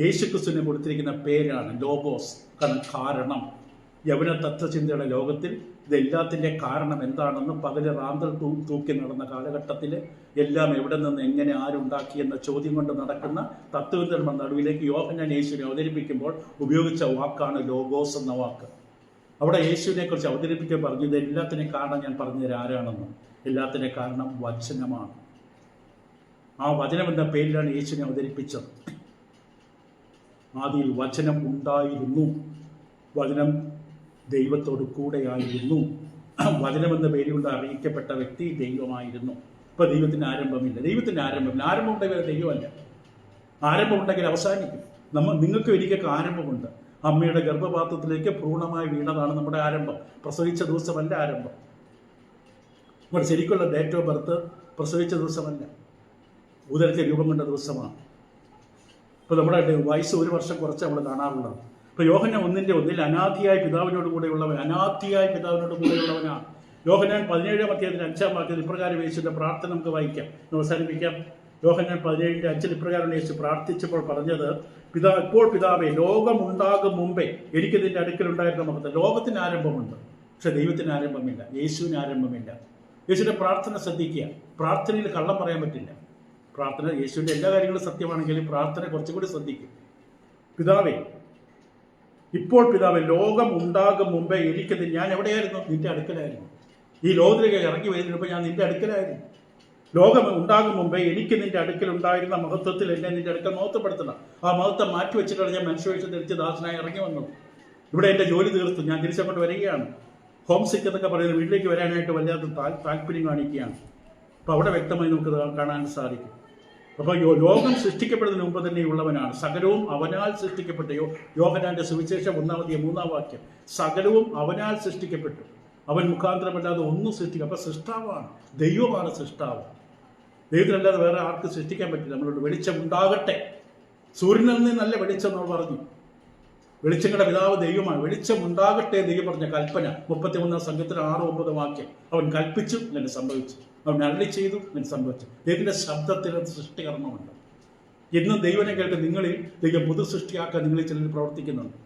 യേശുക്രിസ്തുവിനെ കൊടുത്തിരിക്കുന്ന പേരാണ് ലോഗോസ്. കാരണം യവന തത്വചിന്തയുടെ ലോകത്തിൽ ഇതെല്ലാത്തിൻ്റെ കാരണം എന്താണെന്ന് പകല് റാന്തൽ തൂക്കി നടന്ന കാലഘട്ടത്തിൽ എല്ലാം എവിടെ നിന്ന് എങ്ങനെ ആരുണ്ടാക്കിയെന്ന ചോദ്യം കൊണ്ട് നടക്കുന്ന തത്വചിന്തയുടെ നടുവിലേക്ക് യോഹന്നാൻ യേശുവിനെ അവതരിപ്പിക്കുമ്പോൾ ഉപയോഗിച്ച വാക്കാണ് ലോഗോസ് എന്ന വാക്ക്. അവിടെ യേശുവിനെ കുറിച്ച് അവതരിപ്പിക്കാൻ പറഞ്ഞു, ഇത് എല്ലാത്തിനും കാരണം ഞാൻ പറഞ്ഞുതരാം ആരാണെന്ന്. എല്ലാത്തിൻ്റെ കാരണം വചനമാണ്. ആ വചനം എന്ന പേരിലാണ് യേശുവിനെ അവതരിപ്പിച്ചത്. ആദിയിൽ വചനം ഉണ്ടായിരുന്നു. വചനം ദൈവത്തോട് കൂടെയായിരുന്നു. വചനമെന്ന പേരുകൊണ്ട് അറിയിക്കപ്പെട്ട വ്യക്തി ദൈവമായിരുന്നു. ഇപ്പൊ ദൈവത്തിന് ആരംഭമില്ല. ആരംഭം ഉണ്ടെങ്കിൽ ദൈവമല്ല. ആരംഭം ഉണ്ടെങ്കിൽ അവസാനിക്കും. നിങ്ങൾക്കും എനിക്കൊക്കെ ആരംഭമുണ്ട്. അമ്മയുടെ ഗർഭപാത്രത്തിലേക്ക് ഭ്രൂണമായി വീണതാണ് നമ്മുടെ ആരംഭം. പ്രസവിച്ച ദിവസമല്ല ആരംഭം. നമ്മുടെ ശരിക്കുള്ള ഡേറ്റ് ഓഫ് ബർത്ത് പ്രസവിച്ച ദിവസമല്ല, ഉദരത്തെ രൂപം കൊണ്ട ദിവസമാണ്. ഇപ്പോൾ നമ്മുടെ വയസ്സ് 1 വർഷം കുറച്ച് നമ്മൾ കാണാറുള്ളത്. ഇപ്പോൾ യോഹന്നാൻ 1:1 അനാദിയായ പിതാവിനോട് കൂടെയുള്ളവനാണ്. യോഹന്നാൻ 17-ാം അധ്യായത്തിൽ 5-ാം വാക്യത്തിൽ ഇപ്രകാരം യേശുവിൻ്റെ പ്രാർത്ഥന നമുക്ക് വായിക്കാം, അവസാനിപ്പിക്കാം. യോഹന്നാൻ 17:5 ഇപ്രകാരം യേശു പ്രാർത്ഥിച്ചപ്പോൾ പറഞ്ഞത്, ഇപ്പോൾ പിതാവേ, ലോകമുണ്ടാകും മുമ്പേ എനിക്ക് നിന്റെ അടുക്കലുണ്ടായിരുന്ന മഹത്വം. ലോകത്തിന് ആരംഭമുണ്ട്, പക്ഷെ ദൈവത്തിന് ആരംഭമില്ല, യേശുവിന് ആരംഭമില്ല. യേശുവിൻ്റെ പ്രാർത്ഥന ശ്രദ്ധിക്കുക. പ്രാർത്ഥനയിൽ കള്ളം പറയാൻ പറ്റില്ല. പ്രാർത്ഥന യേശുവിൻ്റെ എല്ലാ കാര്യങ്ങളും സത്യമാണെങ്കിലും പ്രാർത്ഥന കുറച്ചുകൂടി ശ്രദ്ധിക്കും. പിതാവേ, ഇപ്പോൾ പിതാവേ, ലോകം ഉണ്ടാകും മുമ്പേ എനിക്കത്. ഞാൻ എവിടെയായിരുന്നു? നിന്റെ അടുക്കലായിരുന്നു. ഈ ലോകത്തിലേക്ക് ഇറങ്ങി വരുന്നപ്പോൾ ഞാൻ നിന്റെ അടുക്കലായിരുന്നു. ലോകം ഉണ്ടാകും മുമ്പേ എനിക്ക് നിന്റെ അടുക്കലുണ്ടായിരുന്ന മഹത്വത്തിൽ എന്നെ നിന്റെ അടുക്കൽ മഹത്വപ്പെടുത്തണം. ആ മഹത്വം മാറ്റിവെച്ചിട്ടാണ് ഞാൻ മനുഷ്യവേഷം ധരിച്ച് ദാസനായി ഇറങ്ങി വന്നത്. ഇവിടെ എൻ്റെ ജോലി തീർത്തു, ഞാൻ തിരിച്ചങ്ങോട്ട് വരികയാണ്. ഹോം സിക്ക് എന്നൊക്കെ പറയുന്നത് വീട്ടിലേക്ക് വരാനായിട്ട് വല്ലാത്ത താല്പര്യം കാണിക്കുകയാണ്. അപ്പോൾ അവിടെ വ്യക്തമായി നമുക്ക് കാണാൻ സാധിക്കും. അപ്പോൾ ലോകം സൃഷ്ടിക്കപ്പെടുന്നതിന് മുമ്പ് തന്നെ ഉള്ളവനാണ്. സകലവും അവനാൽ സൃഷ്ടിക്കപ്പെട്ടു. യോഹന്നാന്റെ സുവിശേഷം 1-3 വാക്യം. സകലവും അവനാൽ സൃഷ്ടിക്കപ്പെട്ടു, അവൻ മുഖാന്തരമല്ലാതെ ഒന്നും അപ്പോൾ സൃഷ്ടാവാണ്, ദൈവമാണ് സൃഷ്ടാവ്. ദൈവത്തിനല്ലാതെ വേറെ ആർക്ക് സൃഷ്ടിക്കാൻ പറ്റില്ല. നമ്മളോട് വെളിച്ചം ഉണ്ടാകട്ടെ. സൂര്യനിൽ നിന്ന് നല്ല വെളിച്ചം നമ്മൾ പറഞ്ഞു. വെളിച്ചങ്ങളുടെ പിതാവ് ദൈവമാണ്. വെളിച്ചം ഉണ്ടാകട്ടെ ദൈവം പറഞ്ഞ കൽപ്പന 33-ാം സംഘത്തിൽ 6-9 വാക്യം. അവൻ കൽപ്പിച്ചു, അങ്ങനെ സംഭവിച്ചു. അവൻ അരളി ചെയ്തു, അങ്ങനെ സംഭവിച്ചു. ദൈവത്തിന്റെ ശബ്ദത്തിൽ സൃഷ്ടികർമ്മമുണ്ട്. എന്നും ദൈവനെ കേൾക്കാൻ നിങ്ങളിൽ ദൈവം പുതു സൃഷ്ടിയാക്കാൻ നിങ്ങളിൽ ചിലർ പ്രവർത്തിക്കുന്നുണ്ട്.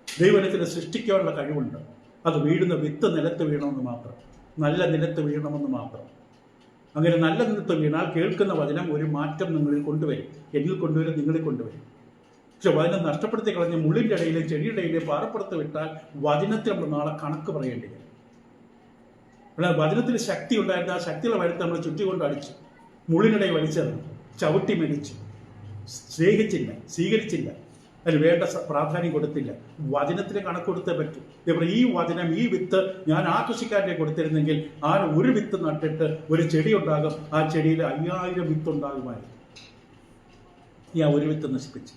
ദൈവനത്തിന് സൃഷ്ടിക്കാനുള്ള കഴിവുണ്ട്. അത് വീഴുന്ന വിത്ത് നിലത്ത് വീണമെന്ന് മാത്രം, നല്ല നിലത്ത് വീഴണമെന്ന് മാത്രം. അങ്ങനെ നല്ല നിലത്ത് വീണാൽ കേൾക്കുന്ന വചനം ഒരു മാറ്റം നിങ്ങളിൽ കൊണ്ടുവരും. എന്നിൽ കൊണ്ടുവരും, നിങ്ങളിൽ കൊണ്ടുവരും. പക്ഷെ വചനം നഷ്ടപ്പെടുത്തി കളഞ്ഞ് മുള്ളിൻ്റെ ഇടയിലെ ചെടിയുടെ ഇടയിലെ പാറപ്പുറത്ത് വിട്ടാൽ വചനത്തിൽ നമ്മൾ നാളെ കണക്ക് പറയേണ്ടി വരും. എന്നാൽ വചനത്തിൽ ശക്തി ഉണ്ടായിരുന്ന ആ ശക്തിയുടെ വചനത്തെ നമ്മൾ ചുറ്റിക്കൊണ്ട് അടിച്ചു, മുള്ളിനിടയിൽ വലിച്ചെറിഞ്ഞു, ചവിട്ടി മരിച്ചു, സ്നേഹിച്ചില്ല, സ്വീകരിച്ചില്ല, അതിന് വേണ്ട പ്രാധാന്യം കൊടുത്തില്ല. വചനത്തിന് കണക്ക് കൊടുത്തേ പറ്റൂ. ഇതേപോലെ ഈ വചനം, ഈ വിത്ത് ഞാൻ ആ കൃഷിക്കാരനെ കൊടുത്തിരുന്നെങ്കിൽ ആ ഒരു വിത്ത് നട്ടിട്ട് ഒരു ചെടി ഉണ്ടാകും. ആ ചെടിയിൽ 5000 വിത്ത് ഉണ്ടാകുമായിരുന്നു. ഈ ആ ഒരു വിത്ത് നശിപ്പിച്ചു.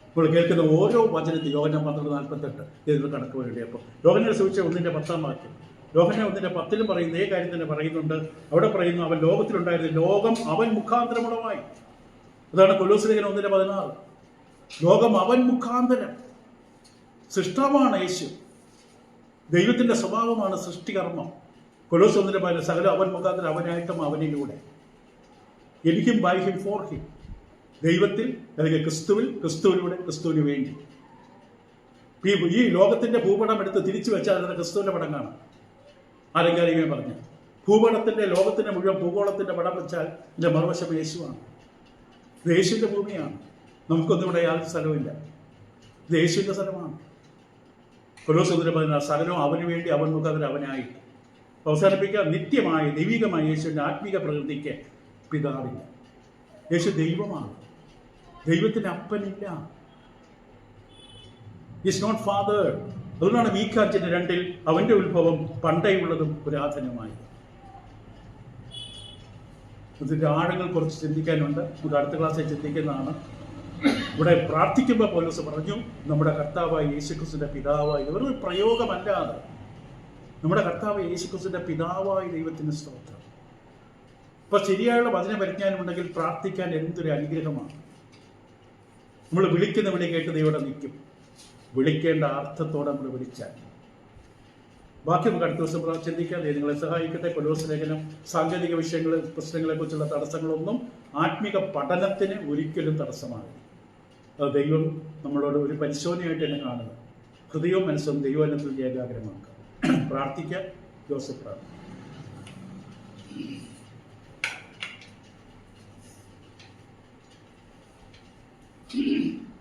ഇപ്പോൾ കേൾക്കുന്ന ഓരോ വചനത്തിൽ യോഹന്നാൻ 12:48 ഇതിന് കണക്ക് വേണ്ടി. അപ്പോൾ യോഹന്നാൻ സുവിശേഷം 1:10 വാക്യം, യോഹന്നാൻ 1:10 പറയുന്ന ഈ കാര്യം തന്നെ പറയുന്നുണ്ട്. അവിടെ പറയുന്നു, അവൻ ലോകത്തിലുണ്ടായിരുന്നു, ലോകം അവൻ മുഖാന്തരമുളവായി. അതാണ് കൊലോസ്യലേഖനം 1:16. ലോകം അവൻ മുഖാന്തരം. സൃഷ്ടാവാണ് യേശു. ദൈവത്തിന്റെ സ്വഭാവമാണ് സൃഷ്ടികർമ്മം. കൊലോസ്യ 1:14 സകലം അവൻ മുഖാന്തരം, അവനായിട്ടും അവനിലൂടെ. എനിക്കും ബൈ ഹിം ഫോർ ഹിം. ദൈവത്തിൽ, അല്ലെങ്കിൽ ക്രിസ്തുവിൽ, ക്രിസ്തുവിലൂടെ, ക്രിസ്തുവിന് വേണ്ടി. ഈ ലോകത്തിന്റെ ഭൂപടം എടുത്ത് തിരിച്ചു വെച്ചാൽ അതിന്റെ ക്രിസ്തുവിന്റെ പടം കാണാം. ആരെങ്കിലും പറഞ്ഞു, ഭൂപടത്തിന്റെ ലോകത്തിന്റെ മുഴുവൻ ഭൂഗോളത്തിന്റെ പടം വെച്ചാൽ ഇതിന്റെ മറുവശം യേശുവാണ്. ഇത് യേശുവിന്റെ ഭൂമിയാണ്. നമുക്കൊന്നും ഇവിടെ യാതൊരു സ്ഥലവുമില്ല. ഇത് യേശുവിന്റെ സ്ഥലമാണ്. കൊലോസ്യ 1:16 സകലവും അവന് വേണ്ടി, അവൻ മുഖാന്തരം അവനായിട്ട്. അവസാനിപ്പിക്കുക, നിത്യമായ ദൈവികമായ യേശുവിന്റെ ആത്മീക പ്രകൃതിക്ക് പിതാവില്ല. യേശു ദൈവമാണ്. ദൈവത്തിന് അപ്പനില്ല. Is not father. അതുകൊണ്ടാണ് മീഖാ 2 അവന്റെ ഉത്ഭവം പണ്ടേയുള്ളതും പുരാതനമായി. ഇതിന്റെ ആഴങ്ങൾ കുറച്ച് ചിന്തിക്കാനുണ്ട്. നമുക്ക് അടുത്ത ക്ലാസ്സിൽ ചിന്തിക്കുന്നതാണ്. ഇവിടെ പ്രാർത്ഥിക്കുമ്പോൾ പൗലോസ് പറഞ്ഞു നമ്മുടെ കർത്താവായ യേശുക്രിസ്തുവിന്റെ പിതാവായ, ഇതൊരു പ്രയോഗമല്ലാതെ നമ്മുടെ കർത്താവ് യേശുക്രിസ്തുവിന്റെ പിതാവായ ദൈവത്തിന് സ്തോത്രം. ഇപ്പൊ ശരിയായുള്ള വചന പരിജ്ഞാനം ഉണ്ടെങ്കിൽ പ്രാർത്ഥിക്കാൻ എന്തൊരു അനുഗ്രഹമാണ്. നമ്മൾ വിളിക്കുന്ന വിളി കേട്ട് ദൈവം നിൽക്കും. വിളിക്കേണ്ട അർത്ഥത്തോടെ നമ്മൾ വിളിച്ചാൽ. ബാക്കി നമുക്ക് അടുത്ത ദിവസം ചിന്തിക്കാൻ നിങ്ങളെ സഹായിക്കട്ടെ. കൊലോസ് ലേഖനം സാങ്കേതിക വിഷയങ്ങൾ, പ്രശ്നങ്ങളെക്കുറിച്ചുള്ള തടസ്സങ്ങളൊന്നും ആത്മീക പഠനത്തിന് ഒരിക്കലും തടസ്സമാകില്ല. അത് ദൈവം നമ്മളോട് ഒരു പരിശോധനയായിട്ട് തന്നെ കാണുന്നത്. ഹൃദയവും മനസ്സും ദൈവാനുഭവത്തിൽ ഏകാഗ്രമാക്കുക. പ്രാർത്ഥിക്കുക. ജോസഫ് പ്രാർത്ഥന.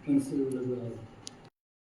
മനസ്സിലുള്ളത്